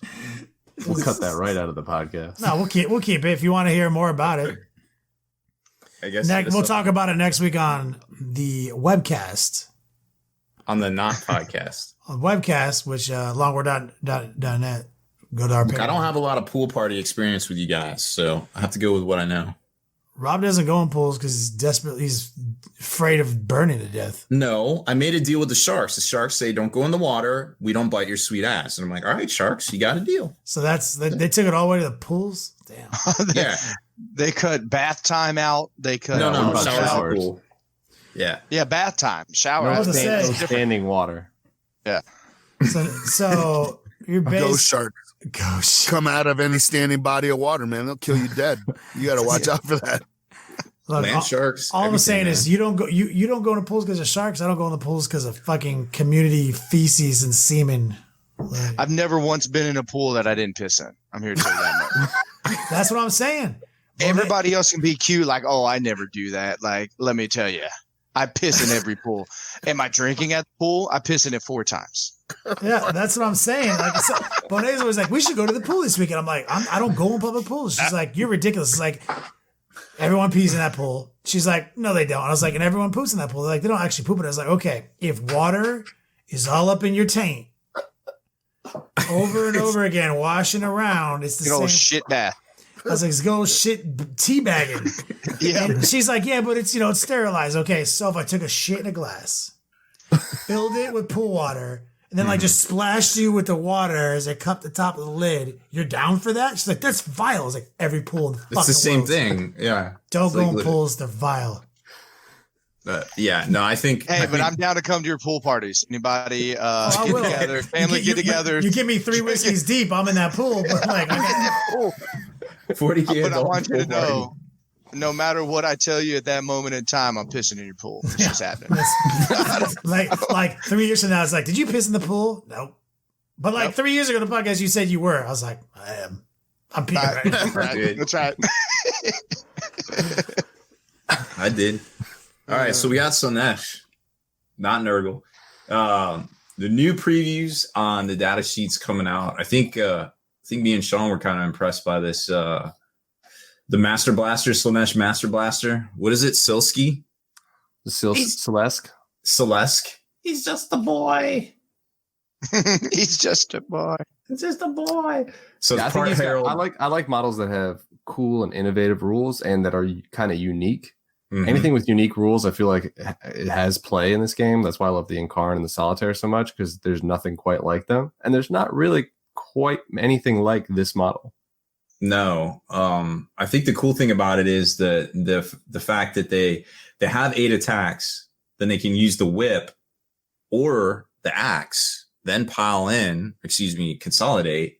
We'll cut that right out of the podcast. No, we'll keep it if you want to hear more about it. I guess we'll talk about it next week on the webcast. On the not podcast. On webcast, which longword.net. Go to our page. I don't have a lot of pool party experience with you guys, so I have to go with what I know. Rob doesn't go in pools because he's afraid of burning to death. No, I made a deal with the sharks. The sharks say, don't go in the water. We don't bite your sweet ass. And I'm like, all right, sharks, you got a deal. So they took it all the way to the pools? Damn. Yeah. They cut bath time out. They cut showers. Pool. Yeah. Yeah, bath time. Shower. No standing water. Yeah. So you're ghost sharks. Come out of any standing body of water, man. They'll kill you dead. You got to watch out for that. Look, land sharks. All I'm saying is you don't go in the pools because of sharks. I don't go in the pools because of fucking community feces and semen. I've never once been in a pool that I didn't piss in. I'm here to tell you that much. That's what I'm saying. Everybody else can be cute, like, oh, I never do that. Like, let me tell you, I piss in every pool. Am I drinking at the pool? I piss in it 4 times. Yeah, that's what I'm saying. Like, so, Bonet's was like, we should go to the pool this weekend. I'm like, I don't go in public pools. She's like, you're ridiculous. It's like, everyone pees in that pool. She's like, no, they don't. I was like, and everyone poops in that pool. They're like, they don't actually poop in it. I was like, okay, if water is all up in your taint over and over again, washing around, it's the same. Old shit bath. I was like, go shit teabagging. Yeah. And she's like, yeah, but it's sterilized. Okay, so if I took a shit in a glass, filled it with pool water, and then just splashed you with the water as I cupped the top of the lid, you're down for that? She's like, that's vile. I was like, every pool in the fucking It's the same world. thing. Yeah. Don't go in pools. They're vile. I think. Hey, I'm down to come to your pool parties. Anybody get together, family get together. You give me 3 whiskeys deep, I'm in that pool. But like, I 40K. But I want you to know, no matter what I tell you at that moment in time, I'm pissing in your pool. It's just happening. like 3 years from now, it's like, did you piss in the pool? Nope. But like 3 years ago, the podcast, you said you were. I was like, I am. I'm peeing right now. That's right. I did. All right, so we got Slaanesh, not Nurgle. The new previews on the data sheets coming out. I think me and Sean were kind of impressed by this. The Master Blaster, Slaanesh Master Blaster. What is it? Silski? Celesk. Celesk. He's just a boy. He's just a boy. It's just a boy. So I think I like models that have cool and innovative rules and that are kind of unique. Mm-hmm. Anything with unique rules, I feel like it has play in this game. That's why I love the Incarn and the Solitaire so much, because there's nothing quite like them, and there's not really quite anything like this model. No, I think the cool thing about it is the fact that they have 8 attacks, then they can use the whip or the axe, then consolidate,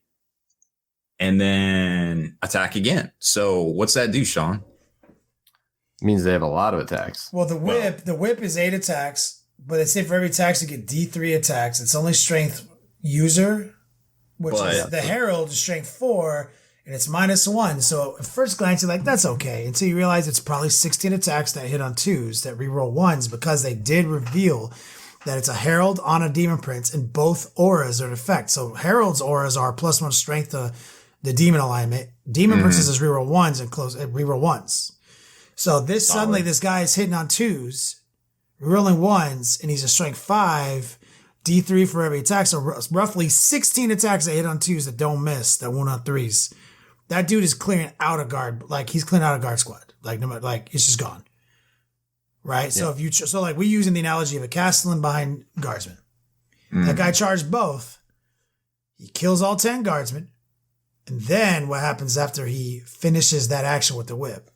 and then attack again. So what's that do, Sean? It means they have a lot of attacks. Well, the whip is 8 attacks, but they say for every attack you get D3 attacks. It's only strength user, is the Herald is strength 4, and it's -1. So at first glance, you're like, that's okay. Until you realize it's probably 16 attacks that hit on 2s that reroll 1s, because they did reveal that it's a Herald on a Demon Prince, and both auras are in effect. So Herald's auras are +1 strength to the Demon alignment. Demon Prince's is reroll 1s and reroll 1s. So suddenly this guy is hitting on 2s, rerolling 1s, and he's a strength 5, D3 for every attack. So roughly 16 attacks that hit on 2s that don't miss, that won't on 3s. That dude is clearing out a guard, like he's clearing out a guard squad. Like no matter, like it's just gone. Right? Yeah. So like we using the analogy of a Castellan behind guardsmen. That guy charged both. He kills all 10 guardsmen. And then what happens after he finishes that action with the whip?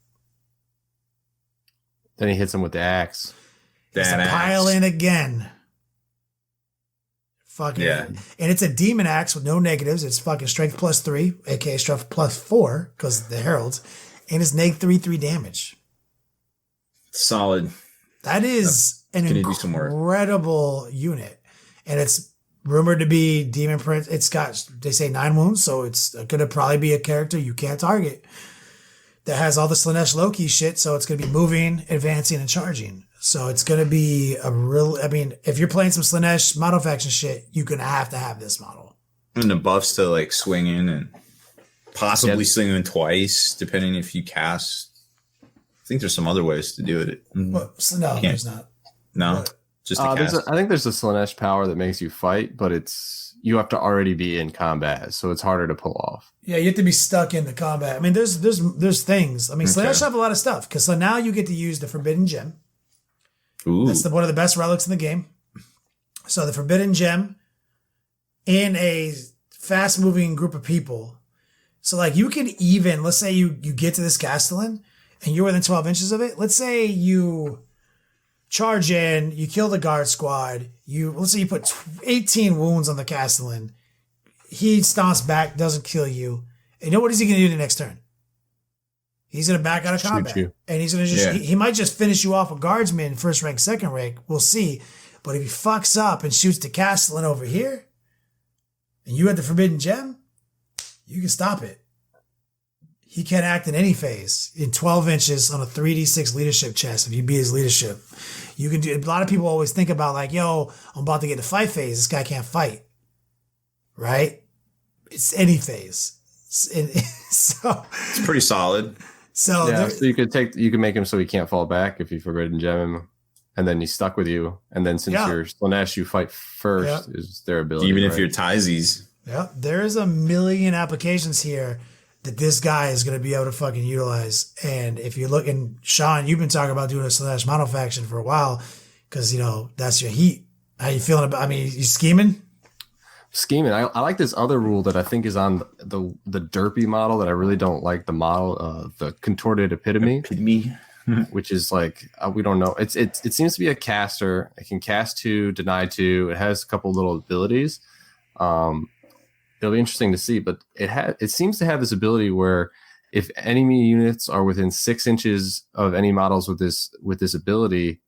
Then he hits him with the axe. It's a pile in again. Fucking yeah. And it's a demon axe with no negatives. It's fucking strength +3, aka strength +4, because the heralds, and it's -3 damage. Solid. That is an incredible unit, and it's rumored to be Demon Prince. It's got, they say, 9 wounds, so it's gonna probably be a character you can't target. That has all the Slaanesh Loki shit, so it's going to be moving, advancing, and charging. So it's going to be if you're playing some Slaanesh model faction shit, you're going to have this model. And the buffs to like swing in and possibly swing in twice, depending if you cast. I think there's some other ways to do it. Well, no, there's not. No, just I think there's a Slaanesh power that makes you fight, but you have to already be in combat, so it's harder to pull off. Yeah, you have to be stuck in the combat. I mean, there's things. I mean, Slaanesh have a lot of stuff, because so now you get to use the Forbidden Gem. Ooh. That's one of the best relics in the game. So the Forbidden Gem in a fast-moving group of people. So like you can even, let's say you get to this Castellan and you're within 12 inches of it. Let's say you charge in, you kill the guard squad. Let's say you put 18 wounds on the Castellan. He stomps back, doesn't kill you. And you know what is he going to do the next turn? He's going to back out of combat. And he's going to he might just finish you off a guardsman, first rank, second rank. We'll see. But if he fucks up and shoots the Castellan over here, and you had the Forbidden Gem, you can stop it. He can't act in any phase. In 12 inches on a 3d6 leadership chest, if you beat his leadership, you can do. A lot of people always think about like, yo, I'm about to get to fight phase. This guy can't fight. Right? It's any phase. So it's pretty solid. So you can make him so he can't fall back if you Forbidden Gem him, and then he's stuck with you. And then since you're Slaanesh, you fight first is their ability. Even if you're Tyzies. Yeah, there's a million applications here that this guy is going to be able to fucking utilize. And if you look, and Sean, you've been talking about doing a Slaanesh mono faction for a while because, that's your heat. How you feeling about, you scheming? Scheming. I like this other rule that I think is on the derpy model that I really don't like, the model, the contorted epitome. Which is like, we don't know. It seems to be a caster. It can cast 2, deny 2. It has a couple little abilities. It'll be interesting to see, but it seems to have this ability where if enemy units are within 6 inches of any models with this ability,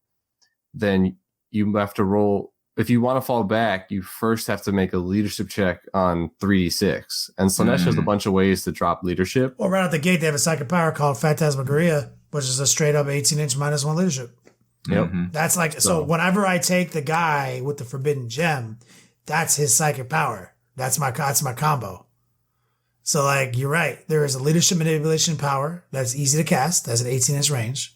then you have to roll. If you want to fall back, you first have to make a leadership check on 3d6. And Slaanesh has a bunch of ways to drop leadership. Well, right out the gate, they have a psychic power called Phantasmagoria, which is a straight up 18-inch -1 leadership. Yep. That's like, so whenever I take the guy with the Forbidden Gem, that's his psychic power. That's my combo. So like, you're right. There is a leadership manipulation power that's easy to cast. That's an 18-inch range,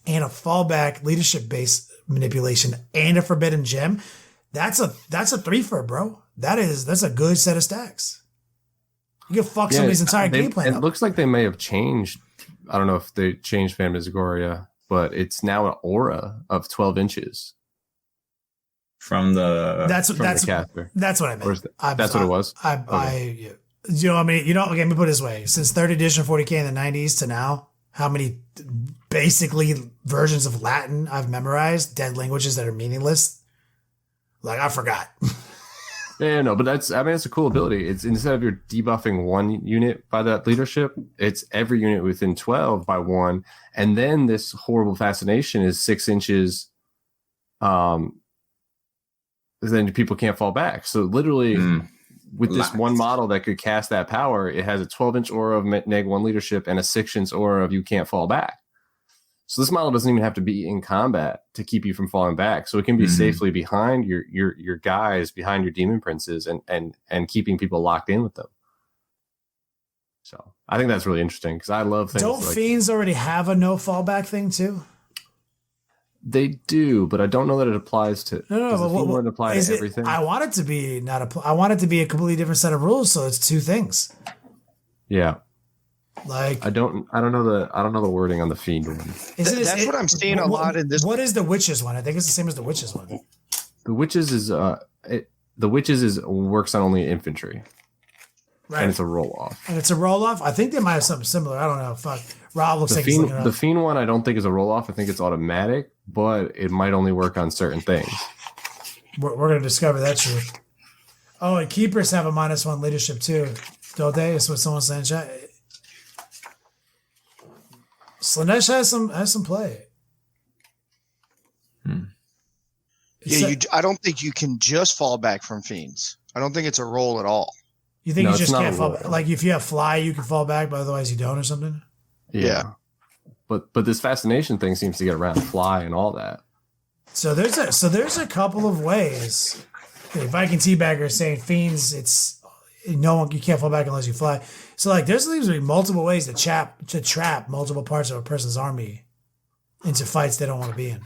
and a fallback leadership based manipulation and a Forbidden Gem. That's a threefer, bro. That's a good set of stacks. You can fuck somebody's entire game plan It up. looks like they may have changed. I don't know if they changed Phantasmagoria, but it's now an aura of 12 inches. From the caster. That's what I meant. That's what it was? Okay. You know, I mean, okay, let me put it this way. Since 3rd edition 40K in the 90s to now, how many basically versions of Latin I've memorized, dead languages that are meaningless? Like, I forgot. Yeah, no, but it's a cool ability. It's instead of you're debuffing one unit by that leadership, it's every unit within 12 by one. And then this horrible fascination is 6 inches. Then people can't fall back. So literally with this one model that could cast that power, it has a 12-inch aura of -1 leadership and a 6-inch aura of you can't fall back. So this model doesn't even have to be in combat to keep you from falling back. So it can be safely behind your guys, behind your demon princes, and keeping people locked in with them. So I think that's really interesting because I love things. Don't fiends already have a no fallback thing too? They do, but I don't know that it applies to. No, but what apply to everything? I want it to be I want it to be a completely different set of rules, so it's 2 things. Yeah. Like I don't know the wording on the fiend one. That's what I'm seeing a lot in this. What is the witches one? I think it's the same as the witches one. The witches is works on only infantry, Right? and it's a roll off. And it's a roll off. I think they might have something similar. I don't know. Fuck. Rob looks like he's looking it up. The fiend one I don't think is a roll off. I think it's automatic, but it might only work on certain things. We're going to discover that truth. Oh, and keepers have a -1 leadership too, don't they? That's what someone's saying. Slaanesh has some play. I don't think you can just fall back from fiends. I don't think it's a roll at all. You think you just can't fall back? Like if you have fly, you can fall back, but otherwise you don't, or something. Yeah. But this fascination thing seems to get around fly and all that. So there's a couple of ways. Viking Teabagger is saying fiends, you can't fall back unless you fly. So like there's multiple ways to trap multiple parts of a person's army into fights they don't want to be in.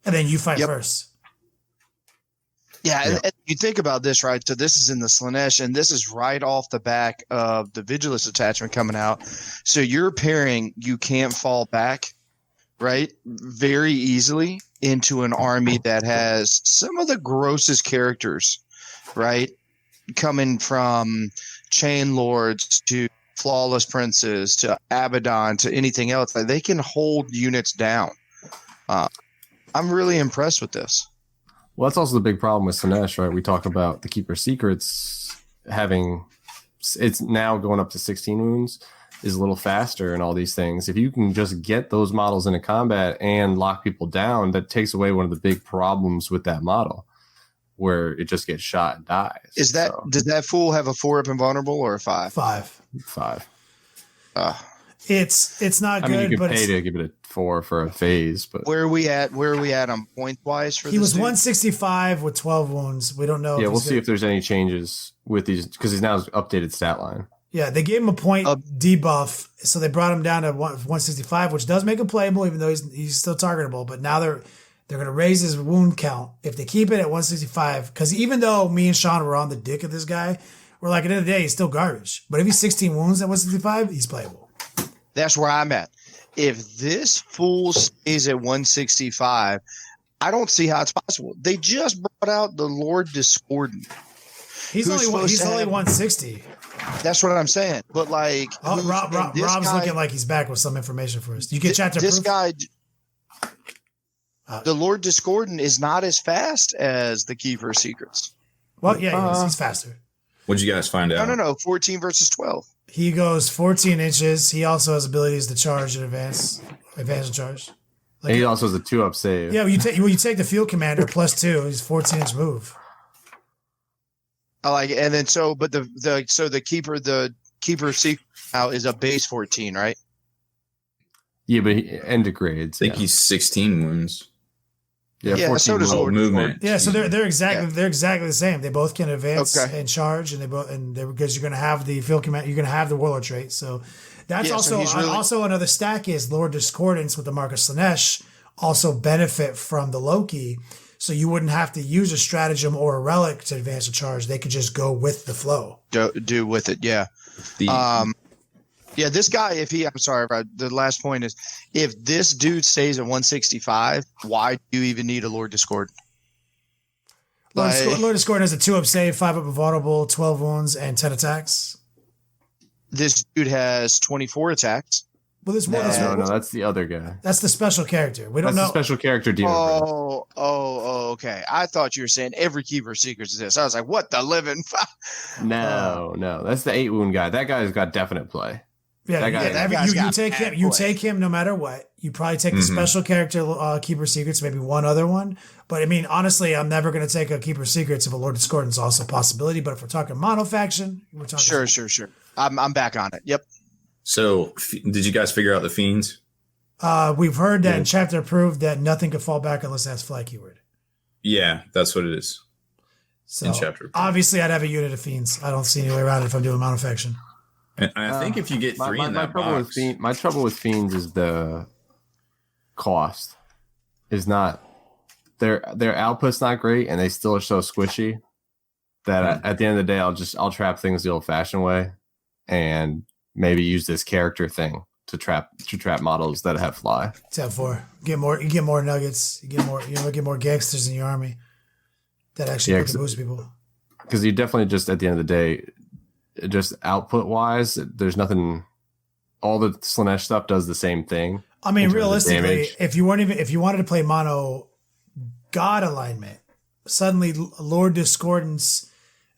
And then you fight first. Yeah, and you think about this, right? So this is in the Slaanesh, and this is right off the back of the Vigilus attachment coming out. So you're pairing you can't fall back, right? Very easily into an army that has some of the grossest characters, right? Coming from Chain Lords to Flawless Princes to Abaddon to anything else. Like, they can hold units down. I'm really impressed with this. Well, that's also the big problem with Slaanesh, right? We talk about the Keeper Secrets it's now going up to 16 wounds is a little faster and all these things. If you can just get those models into combat and lock people down, that takes away one of the big problems with that model, where it just gets shot and dies. Does that fool have a 4-up invulnerable or a 5? 5. It's not good. I mean, you can pay to give it a 4 for a phase, but where are we at on point wise for he was 165 with 12 wounds. We don't know. Yeah, we'll see if there's any changes with these because he's now updated stat line. Yeah, they gave him a point debuff, so they brought him down to 165, which does make him playable, even though he's still targetable. But now they're going to raise his wound count if they keep it at 165. Because even though me and Sean were on the dick of this guy, we're like, at the end of the day, he's still garbage. But if he's 16 wounds at 165, he's playable. That's where I'm at. If this fool stays at 165, I don't see how it's possible. They just brought out the Lord Discordant. He's only 160. That's what I'm saying. But like, Rob's looking like he's back with some information for us. You get chapter proof? This guy, the Lord Discordant is not as fast as the Keeper Secrets. Well, yeah, he's faster. What'd you guys find out? No. 14 versus 12. He goes 14 inches. He also has abilities to charge and advance and charge. Like, and he also has a 2-up save. Yeah, you take the field commander +2. He's 14-inch move. I like it. And then the keeper secret now is a base 14, right? Yeah, but and degrades. I think he's 16 wounds. Yeah, so does Lord movement. Yeah, so they're exactly the same. They both can advance and charge, and because you're going to have the field command, you're going to have the warlord trait. So that's also another stack is Lord Discordance with the Mark of Slaanesh also benefit from the Loki. So you wouldn't have to use a stratagem or a relic to advance a charge. They could just go with the flow. Do with it, yeah. Yeah, this guy, the last point is, if this dude stays at 165, why do you even need a Lord Discord? Lord Discord has a 2-up save, 5-up invulnerable, 12 wounds, and 10 attacks. This dude has 24 attacks. Well, there's more. No, that's the other guy. That's the special character. We don't know. The special character demon. Okay. I thought you were saying every Keeper of Secrets is this. I was like, what the living? No. That's the 8 wound guy. That guy's got definite play. Yeah, you take him. You take him no matter what. You probably take the special character Keeper of Secrets, maybe one other one. But I mean, honestly, I'm never going to take a Keeper of Secrets if a Lord of Discordance is also a possibility. But if we're talking mono faction, we're talking sure. I'm back on it. Yep. So, did you guys figure out the fiends? We've heard that in chapter approved that nothing could fall back unless it has fly keyword. Yeah, that's what it is. So in chapter approved. Obviously, I'd have a unit of fiends. I don't see any way around it if I'm doing mono faction. And I think if you get 3 in that box, my trouble with fiends is the cost. Is not their output's not great, and they still are so squishy that at the end of the day, I'll trap things the old-fashioned way, and maybe use this character thing to trap models that have fly. Tab 4. You get more nuggets. You get more gangsters in your army that actually boost people. Because you definitely just at the end of the day, just output wise, there's nothing. All the Slaanesh stuff does the same thing. I mean, realistically, if you wanted to play mono god alignment, suddenly Lord Discordance,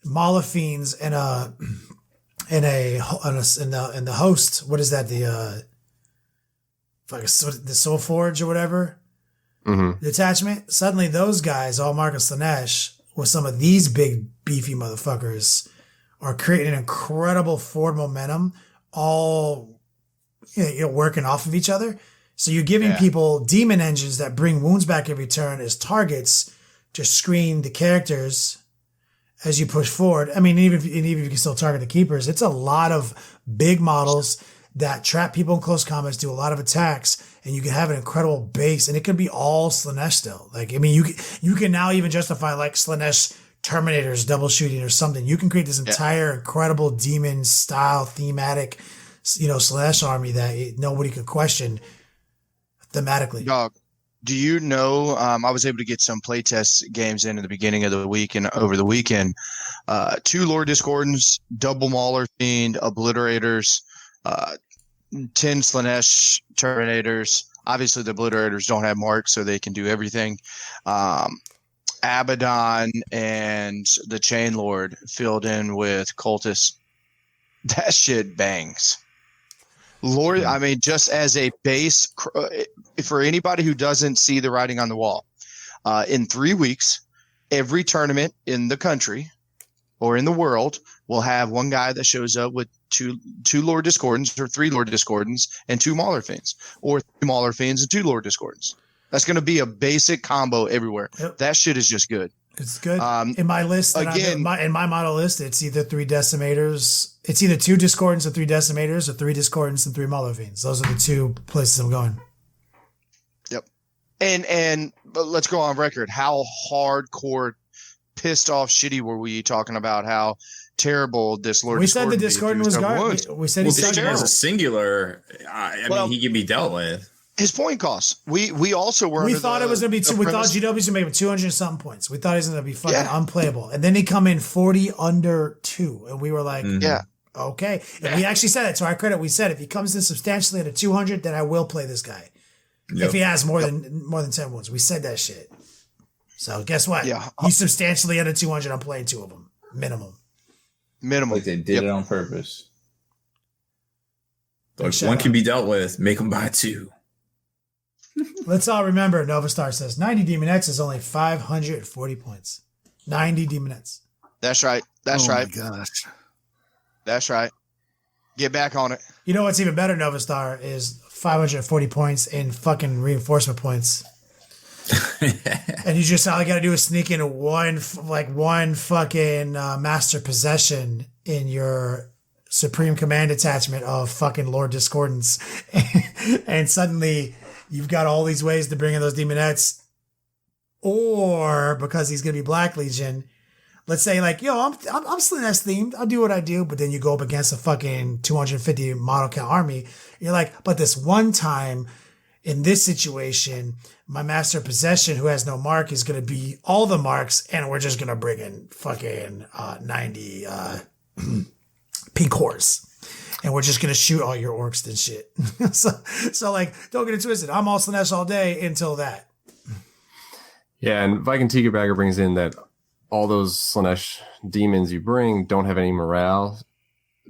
Malefiends, and in the host, what is that? The Soul Forge or whatever, the attachment. Suddenly, those guys, all Marcus Slaanesh, with some of these big beefy motherfuckers, are creating an incredible forward momentum, all working off of each other. So you're giving people demon engines that bring wounds back every turn as targets to screen the characters as you push forward. I mean, even if you can still target the keepers, it's a lot of big models that trap people in close combats, do a lot of attacks, and you can have an incredible base. And it could be all Slaanesh still. Like, I mean, you can now even justify like Slaanesh Terminators double shooting or something. You can create this entire incredible demon style thematic, Slaanesh army that nobody could question thematically. Dog, do you know, I was able to get some playtest games in the beginning of the week and over the weekend. 2 Lord Discordants, double Mauler Fiend, Obliterators, 10 Slaanesh Terminators. Obviously, the Obliterators don't have marks, so they can do everything. Abaddon and the Chain Lord filled in with Cultists. That shit bangs. Lord, I mean, just as a base, for anybody who doesn't see the writing on the wall, in 3 weeks, every tournament in the country or in the world will have one guy that shows up with two Lord Discordants or 3 Lord Discordants and 2 Mauler Fiends, or 3 Mauler Fiends and 2 Lord Discordants. That's going to be a basic combo everywhere. Yep. That shit is just good. It's good. In my list, in my model list, it's either 3 Decimators. It's either 2 Discordants or 3 Decimators, or 3 Discordants and 3 Mauler Fiends. Those are the 2 places I'm going. Yep. And let's go on record. How hardcore, pissed off, shitty were we talking about? How terrible this Lord? We said the Discordant was garbage. We said he's as a singular. I mean, he can be dealt with. His point costs. We also were. We thought it was going to be. We thought GW was going to make 200 something points. We thought he was going to be fucking unplayable, and then he come in 40 under 2, and we were like, okay. And we actually said it to our credit. We said if he comes in substantially at a 200, then I will play this guy. If he has more than 10 wounds, we said that shit. So guess what? Yeah, he's substantially under 200. I'm playing 2 of them minimum. Like they did it on purpose. Like one can be dealt with. Make them buy 2. Let's all remember, Nova Star says 90 Demonettes is only 540 points. 90 Demonettes. That's right. That's right. Oh my gosh. That's right. Get back on it. You know what's even better, Nova Star, is 540 points in fucking reinforcement points. And you just all you got to do is sneak in one fucking master possession in your Supreme Command attachment of fucking Lord Discordance, and suddenly you've got all these ways to bring in those Demonettes, or because he's gonna be Black Legion. Let's say like, yo, I'm Slaanesh themed. I'll do what I do, but then you go up against a fucking 250 model count army. You're like, but this one time in this situation, my master of possession who has no mark is gonna be all the marks, and we're just gonna bring in fucking 90 pink horse. And we're just gonna shoot all your orcs and shit. so like, don't get it twisted. I'm all Slaanesh all day until that. Yeah, and Viking Tiki Bagger brings in that all those Slaanesh demons you bring don't have any morale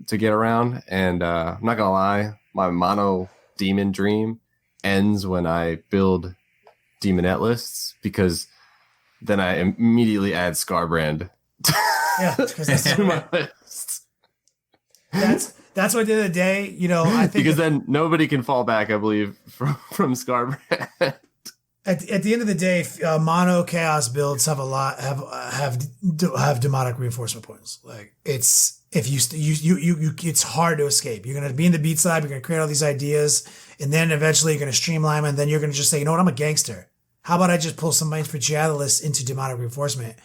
to get around. And I'm not gonna lie, my mono demon dream ends when I build demonette lists, because then I immediately add Scarbrand to my list. That's what I did the day, you know. I think because then nobody can fall back, I believe, from Scarbrand. At the end of the day, mono chaos builds have a lot have demonic reinforcement points. Like it's if you it's hard to escape. You're gonna be in the beat lab. You're gonna create all these ideas, and then eventually you're gonna streamline them, and then you're gonna just say, you know what, I'm a gangster. How about I just pull some for list into demonic reinforcement,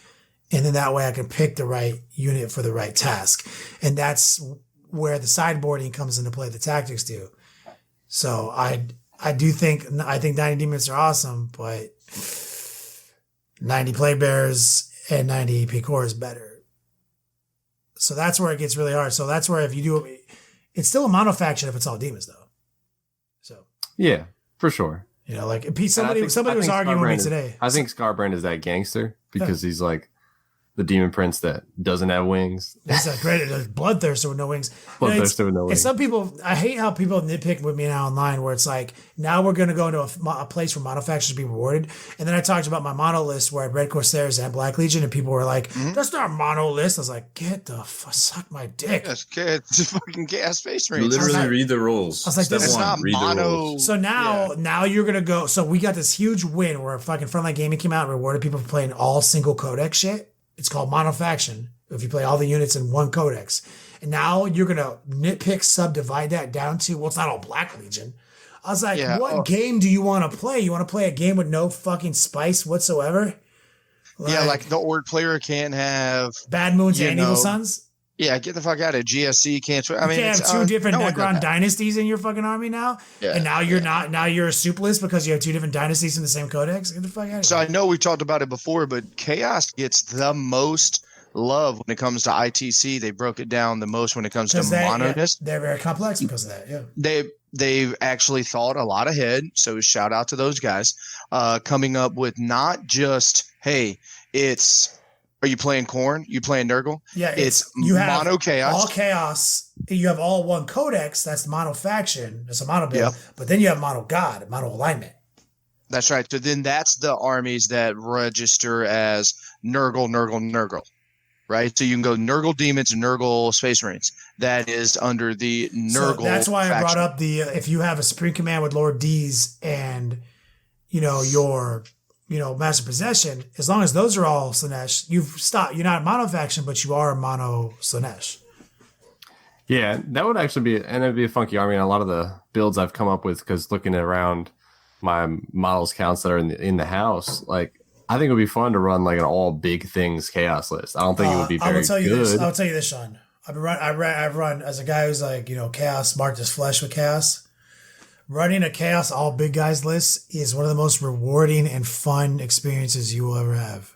and then that way I can pick the right unit for the right task, and that's where the sideboarding comes into play. The tactics do. So I think 90 demons are awesome, but 90 plague bears and 90 EP core is better. So that's where it gets really hard. So that's where if you do, it's still a mono faction if it's all demons though. So yeah, for sure. You know, like somebody was arguing with me today. I think Scarbrand is that gangster because he's like the demon prince that doesn't have wings. That's a great bloodthirster with no wings. Bloodthirster with no wings. And some people, I hate how people nitpick with me now online, where it's like, now we're going to go into a place where mono factions be rewarded. And then I talked about my mono list where I had Red Corsairs and Black Legion, and people were like, "That's not a mono list." I was like, "Get the suck my dick." Yes, it's fucking gas Space Marines. Literally read the rules. I was like, Step this is one, not read mono. the rules. So now you're gonna go. So we got this huge win where fucking Frontline Gaming came out and rewarded people for playing all single codex shit. It's called mono faction. If you play all the units in one codex, and now you're gonna nitpick, subdivide that down to, well, it's not all Black Legion. I was like, what game do you want to play? You want to play a game with no fucking spice whatsoever? Like the Ord player can't have Bad Moons and Evil Sons. Yeah, get the fuck out of GSC. Can't. I mean, you have two different Necron dynasties in your fucking army now, and now you're not. Now you're a soupless because you have two different dynasties in the same codex. Get the fuck out of here. So I know we've talked about it before, but Chaos gets the most love when it comes to ITC. They broke it down the most when it comes to mononess. They're very complex because of that. Yeah, they've actually thought a lot ahead. So shout out to those guys coming up with not just, hey, it's. Are you playing Khorne? You playing Nurgle? Yeah, it's mono chaos. All chaos. You have all one codex. That's mono faction. It's a mono build. Yep. But then you have mono god, mono alignment. That's right. So then that's the armies that register as Nurgle. Right? So you can go Nurgle Demons and Nurgle Space Marines. That is under the Nurgle. So that's why faction. I brought up the if you have a Supreme Command with Lord D's and your master possession, as long as those are all Slaanesh, you're not mono faction, but you are mono Slaanesh. Yeah, that would actually it'd be a funky army. And a lot of the builds I've come up with, because looking around my models counts that are in the house, like I think it would be fun to run like an all big things chaos list. I don't think it would be very good. I'll tell you this, Sean. I've run as a guy who's like, chaos marked his flesh with chaos. Running a chaos all big guys list is one of the most rewarding and fun experiences you will ever have.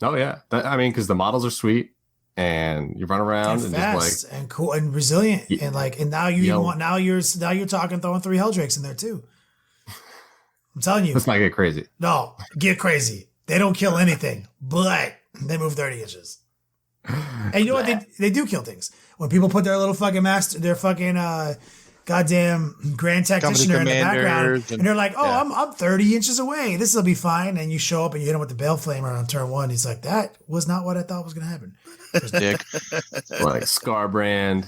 Oh yeah, because the models are sweet and you run around and fast just and cool and resilient and now you're talking throwing 3 Helldrakes in there too. I'm telling you, let's not get crazy. No, get crazy. They don't kill anything, but they move 30 inches. And you know what? They do kill things. When people put their little fucking their fucking goddamn grand tacticianer in the background, and they're like, I'm 30 inches away. This will be fine. And you show up and you hit him with the Bale Flamer on turn 1. He's like, that was not what I thought was going to happen. Dick. Like Scarbrand,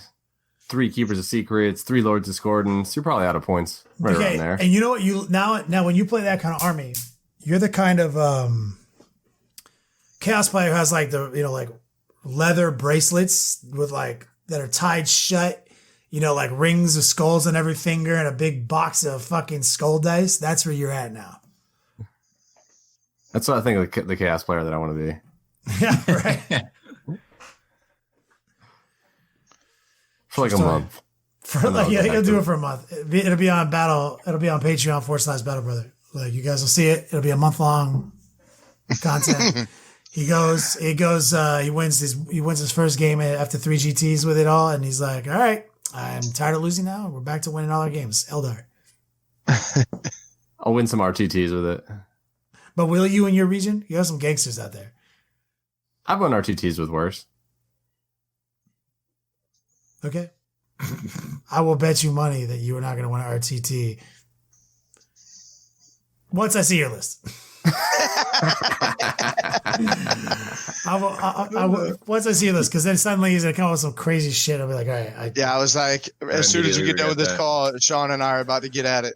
3 Keepers of Secrets, 3 Lords of Discordance. You're probably out of points around there. And you know what? Now when you play that kind of army, you're the kind of chaos player who has like like leather bracelets with like that are tied shut. Like rings of skulls on every finger and a big box of fucking skull dice. That's where you're at now. That's what I think of the chaos player that I want to be. Yeah, right. For like a month. You'll do it for a month. It'll be on Patreon / Battle Brother. Like, you guys will see it. It'll be a month long content. He wins his first game after 3 GTs with it all, and he's like, all right, I'm tired of losing now. We're back to winning all our games. Eldar. I'll win some RTTs with it. But will you in your region? You have some gangsters out there. I've won RTTs with worse. Okay. I will bet you money that you are not going to win an RTT once I see your list. I will, once I see your list, because then suddenly he's going to come up with some crazy shit. I'll be like, all right. I was like, as soon as we get done with this call, Sean and I are about to get at it.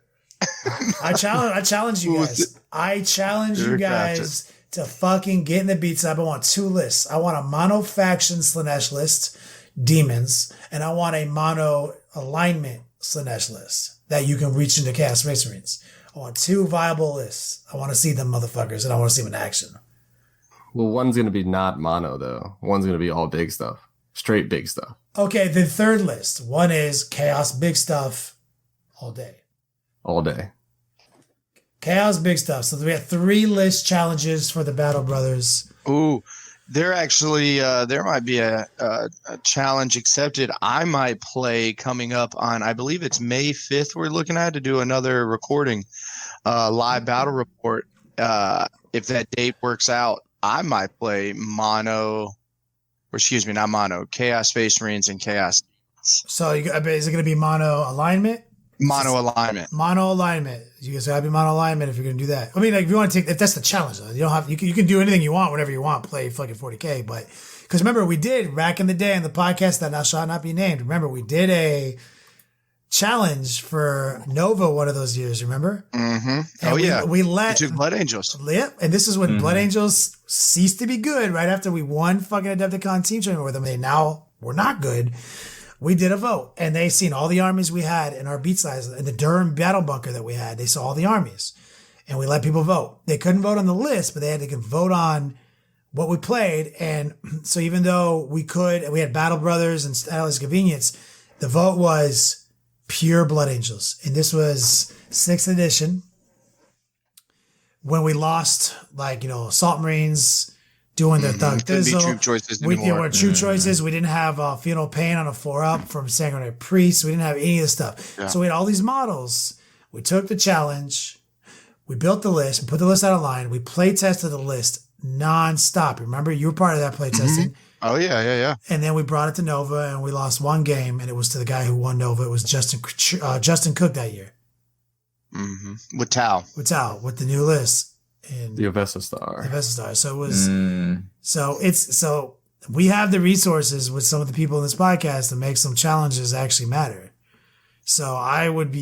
I challenge you guys. I challenge you guys to fucking get in the beats up. I want 2 lists. I want a mono faction Slaanesh list, demons, and I want a mono alignment Slaanesh list that you can reach into Chaos Space Marines. I want 2 viable lists. I want to see them motherfuckers, and I want to see them in action. Well, one's going to be not mono, though. One's going to be all big stuff. Straight big stuff. Okay, the third list. One is Chaos big stuff all day. All day. Chaos big stuff. So we have 3 list challenges for the Battle Brothers. Ooh, there actually there might be a challenge accepted. I might play coming up on, I believe it's May 5th. We're looking at to do another recording, live battle report. If that date works out, I might play Chaos Space Marines and Chaos. So is it going to be mono alignment? Mono alignment. You guys gotta be mono alignment if you're gonna do that. I mean, like, if you want to if that's the challenge, though, you don't have. You can do anything you want, whenever you want. Play fucking 40K, but because remember we did back in the day on the podcast that now shall not be named. Remember we did a challenge for Nova one of those years. Remember? Mm-hmm. We took Blood Angels. Yeah, and this is when Blood Angels ceased to be good. Right after we won fucking Adepticon team tournament with them, they now were not good. We did a vote, and they seen all the armies we had in our beat size, in the Durham battle bunker that we had. They saw all the armies, and we let people vote. They couldn't vote on the list, but they had to vote on what we played. And so even though we had Battle Brothers and Stylish Convenience, the vote was pure Blood Angels. And this was 6th edition when we lost, Assault Marines doing their Thug Thizzle. Troop choices we were troop choices. We didn't have Funeral Pain on a 4-up from Sanguinary Priest. We didn't have any of this stuff. Yeah. So we had all these models. We took the challenge. We built the list. We put the list out of line. We play tested the list nonstop. Remember, you were part of that play testing. Oh, yeah. And then we brought it to Nova, and we lost 1 game, and it was to the guy who won Nova. It was Justin Cook that year. Mm-hmm. With Tau, with the new list. And the Avesta Star. So it was so we have the resources with some of the people in this podcast to make some challenges actually matter. So I would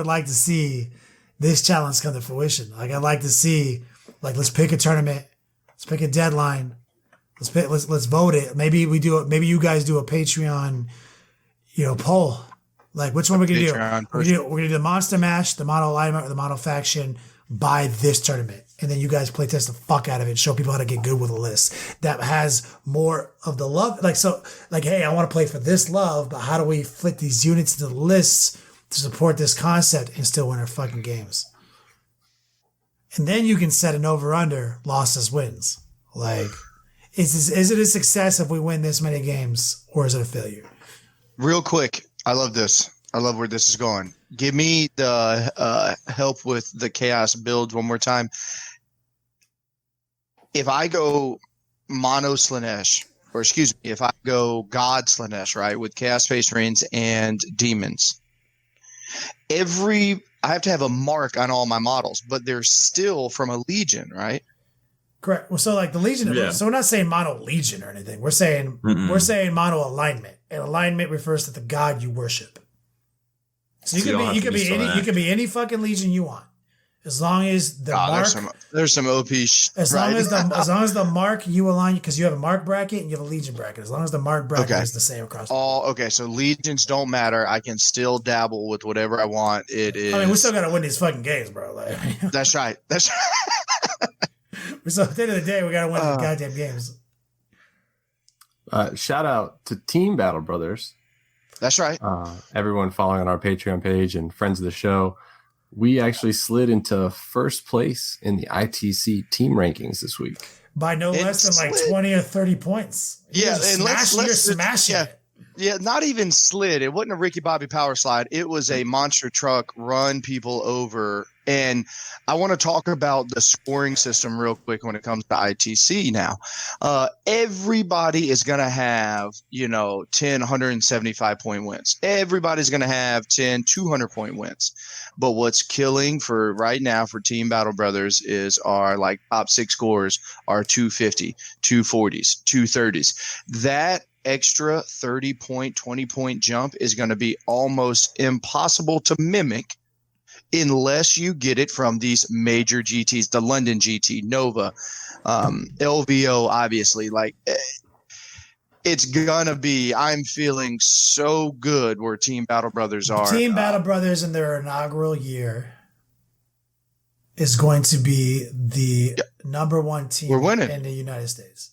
like to see this challenge come to fruition. Like, I'd like to see, let's pick a tournament, let's pick a deadline, let's vote it. Maybe you guys do a Patreon, poll. Like, which one we're gonna do? We're gonna do the Monster Mash, the Mono Alignment, or the Mono Faction by this tournament. And then you guys play test the fuck out of it and show people how to get good with a list that has more of the love. Hey, I want to play for this love, but how do we fit these units into the lists to support this concept and still win our fucking games? And then you can set an over-under, losses wins. Is it a success if we win this many games, or is it a failure? Real quick, I love this. I love where this is going. Give me the help with the chaos builds one more time. If I go mono Slaanesh, if I go God Slaanesh, right, with Chaos Space Marines and Demons, I have to have a mark on all my models, but they're still from a Legion, right? Correct. Well, so the Legion, so we're not saying mono Legion or anything. We're saying mono alignment, and alignment refers to the god you worship. So you could be any fucking Legion you want, as long as the mark. There's some OP. As long as the mark you align, because you have a mark bracket and you have a Legion bracket. As long as the mark bracket is the same across. So Legions don't matter. I can still dabble with whatever I want. It is. I mean, we still gotta win these fucking games, bro. That's right. So at the end of the day, we got to win the goddamn games. Shout out to Team Battle Brothers. That's right. Everyone following on our Patreon page and friends of the show. We actually slid into first place in the ITC team rankings this week. By no less than like 20 or 30 points. Yeah, and let's smashing it. Yeah, not even slid. It wasn't a Ricky Bobby power slide. It was a monster truck run people over. And I want to talk about the scoring system real quick when it comes to ITC now. Everybody is going to have, 10 175-point wins. Everybody's going to have 10 200-point wins. But what's killing for right now for Team Battle Brothers is our like top 6 scores are 250, 240s, 230s. That extra 30-point, 20-point jump is going to be almost impossible to mimic unless you get it from these major GTs, the London GT, Nova, LVO, obviously. Like, it's going to be – I'm feeling so good where Team Battle Brothers are. Team Battle Brothers in their inaugural year is going to be the number one team in the United States.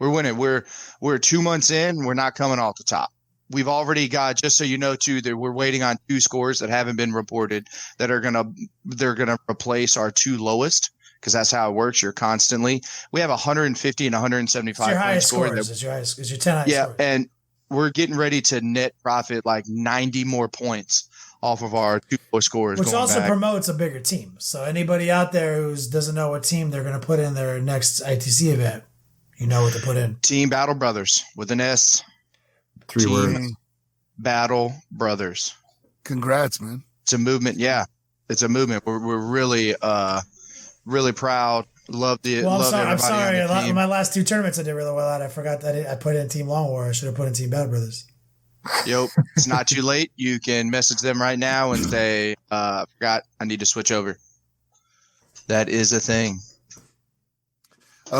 We're winning. We're 2 months in. We're not coming off the top. We've already got, just so you know, too, that we're waiting on 2 scores that haven't been reported that they're gonna replace our 2 lowest, because that's how it works. You're constantly. We have 150 and 175. It's your highest scores. It's your 10 highest scores. Yeah, and we're getting ready to net profit like 90 more points off of our 2 low scores. Which also promotes a bigger team. So anybody out there who doesn't know what team they're going to put in their next ITC event, you know what to put in. Team Battle Brothers with an S. 3 words. Battle Brothers. Congrats, man. It's a movement. Yeah, it's a movement. We're really, really proud. Love the. Well, I'm sorry. In my last 2 tournaments I did really well at. I forgot that I put in Team Long War. I should have put in Team Battle Brothers. Yep. It's not too late. You can message them right now and say, forgot, I need to switch over. That is a thing.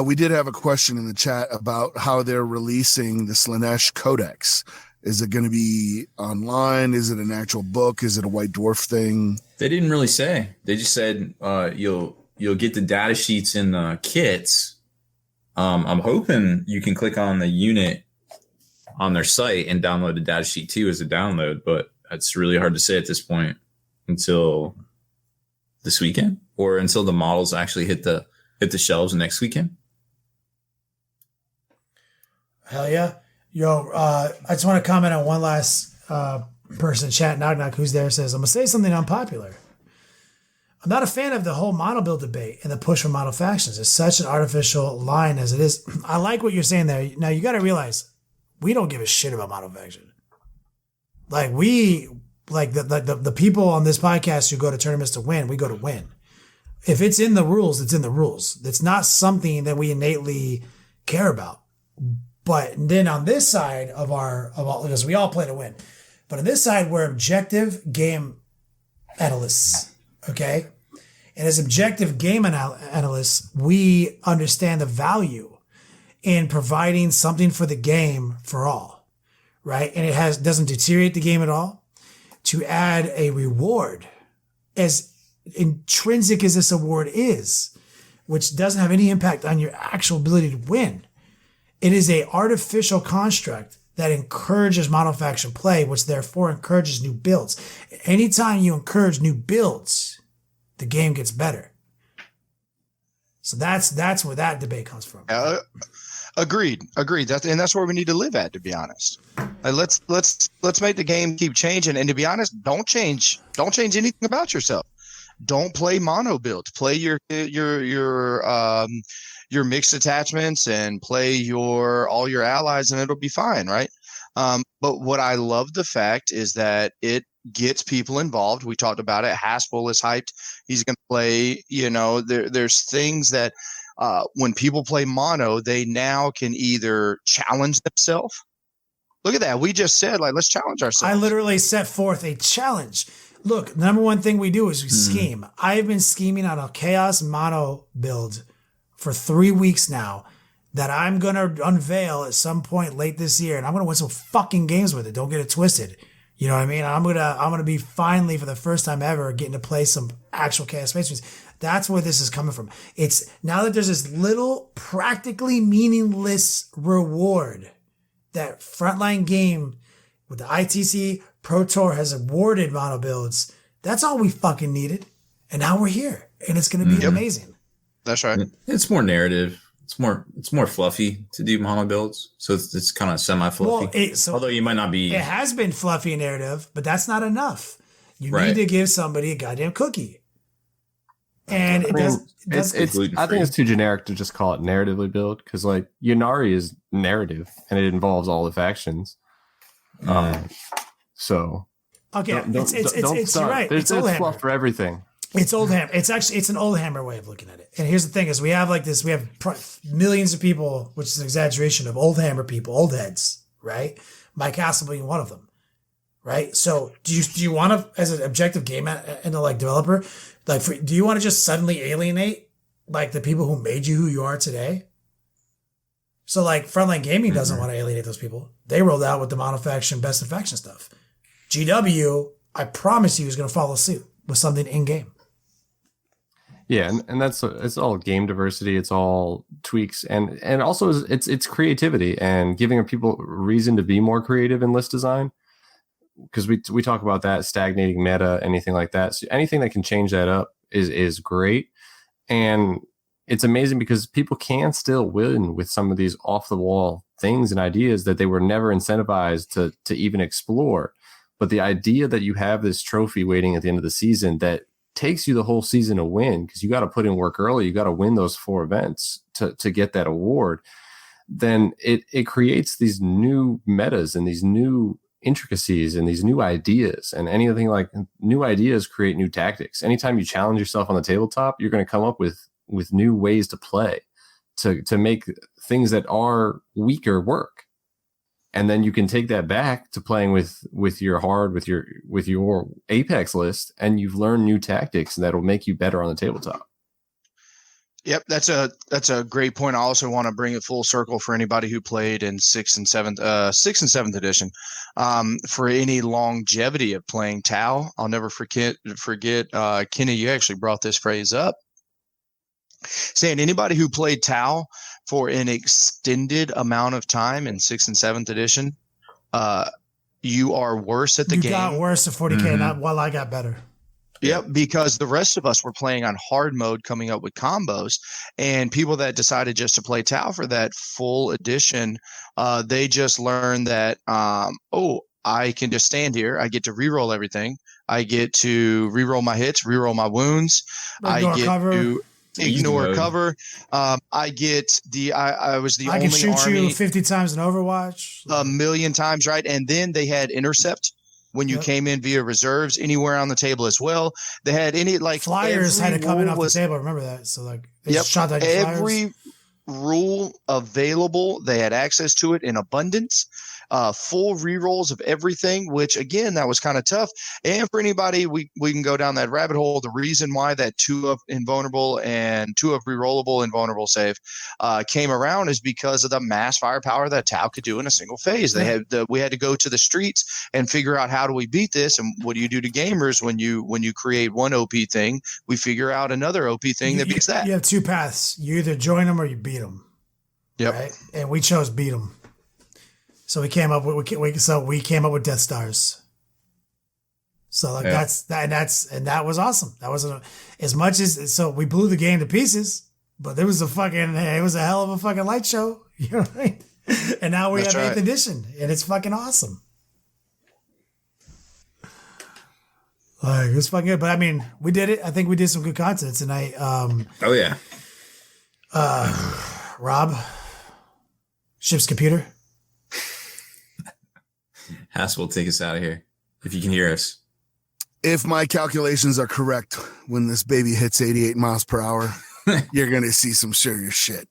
We did have a question in the chat about how they're releasing the Slaanesh Codex. Is it going to be online? Is it an actual book? Is it a White Dwarf thing? They didn't really say. They just said you'll get the data sheets in the kits. I'm hoping you can click on the unit on their site and download the data sheet too as a download, but it's really hard to say at this point until this weekend or until the models actually hit the shelves next weekend. Hell yeah. Yo, I just want to comment on one last person, chat, knock knock, who's there, says, I'm going to say something unpopular. I'm not a fan of the whole mono build debate and the push for mono factions. It's such an artificial line as it is. I like what you're saying there. Now, you got to realize, we don't give a shit about mono faction. Like, the people on this podcast who go to tournaments to win, we go to win. If it's in the rules, it's in the rules. It's not something that we innately care about. But then on this side of because we all play to win. But on this side, we're objective game analysts, okay? And as objective game analysts, we understand the value in providing something for the game for all, right? And it doesn't deteriorate the game at all. To add a reward, as intrinsic as this award is, which doesn't have any impact on your actual ability to win. It is a artificial construct that encourages monofaction play, which therefore encourages new builds. Anytime you encourage new builds, the game gets better. So that's where that debate comes from. Agreed. That's where we need to live at, to be honest. Let's make the game keep changing. And to be honest, don't change anything about yourself. Don't play mono builds. Play your mixed attachments and play all your allies, and it'll be fine, right? But what I love the fact is that it gets people involved. We talked about it. Haspil is hyped. He's going to play. There's things that when people play mono, they now can either challenge themselves. Look at that. We just said, let's challenge ourselves. I literally set forth a challenge. Look, the number one thing we do is we scheme. I've been scheming on a chaos mono build for 3 weeks now that I'm going to unveil at some point late this year, and I'm going to win some fucking games with it. Don't get it twisted. You know what I mean? I'm going to be finally, for the first time ever, getting to play some actual chaos space marines. That's where this is coming from. It's now that there's this little practically meaningless reward that Frontline game with the ITC Pro Tour has awarded mono builds. That's all we fucking needed. And now we're here. And it's going to be amazing. That's right. It's more narrative. It's more fluffy to do mono builds. So it's kind of semi-fluffy. Well, although you might not be. It has been fluffy narrative, but that's not enough. You need to give somebody a goddamn cookie. And I think it's too generic to just call it narratively build, because like Ynnari is narrative and it involves all the factions. So okay, you're right. There's fluff for everything. It's old hammer. It's an old hammer way of looking at it. And here's the thing: is we have millions of people, which is an exaggeration of old hammer people, old heads, right? Mike Haspil being one of them, right? So do you want to, as an objective game and like developer, do you want to just suddenly alienate like the people who made you who you are today? So like Frontline Gaming doesn't want to alienate those people. They rolled out with the mono faction, best of faction stuff. GW, I promise you, is going to follow suit with something in game. Yeah, and it's all game diversity. It's all tweaks, and also it's creativity and giving people reason to be more creative in list design. Because we talk about that stagnating meta, anything like that. So anything that can change that up is great, and it's amazing because people can still win with some of these off the wall things and ideas that they were never incentivized to even explore. But the idea that you have this trophy waiting at the end of the season that takes you the whole season to win, because you got to put in work early, you got to win those 4 events to get that award, then it creates these new metas and these new intricacies and these new ideas. And anything like new ideas create new tactics. Anytime you challenge yourself on the tabletop, you're going to come up with new ways to play to make things that are weaker work. And then you can take that back to playing with your Apex list, and you've learned new tactics that'll make you better on the tabletop. Yep, that's a great point. I also want to bring it full circle for anybody who played in 6th and 7th edition. For any longevity of playing Tau, I'll never forget. Kenny, you actually brought this phrase up, saying anybody who played Tau for an extended amount of time in 6th and 7th edition, you are worse at the game. You got worse at 40K, not while I got better. Yep, because the rest of us were playing on hard mode, coming up with combos, and people that decided just to play Tau for that full edition, they just learned that, I can just stand here. I get to reroll everything. I get to reroll my hits, reroll my wounds. I get to ignore cover. I get I was the only army. I can shoot you 50 times in Overwatch. 1,000,000 times, right? And then they had intercept when you came in via reserves anywhere on the table as well. They had flyers had to come in off the table. Remember that? So they shot that every rule available. They had access to it in abundance. Full rerolls of everything, which again, that was kind of tough. And for anybody, we can go down that rabbit hole. The reason why that 2 of invulnerable and 2 of rerollable invulnerable save came around is because of the mass firepower that Tau could do in a single phase. We had to go to the streets and figure out how do we beat this, and what do you do to gamers when you create one OP thing? We figure out another OP thing that beats that. You have 2 paths. You either join them or you beat them. Yep. Right? And we chose beat them. So we came up with Death Stars. So that was awesome. That wasn't as much as, so we blew the game to pieces, but it was a hell of a fucking light show. You know what I mean? And now we have 8th edition, and it's fucking awesome. Like, it was fucking good. But I mean, we did it. I think we did some good content tonight. Rob, ship's computer. Haspil, take us out of here if you can hear us. If my calculations are correct, when this baby hits 88 miles per hour, you're going to see some serious shit.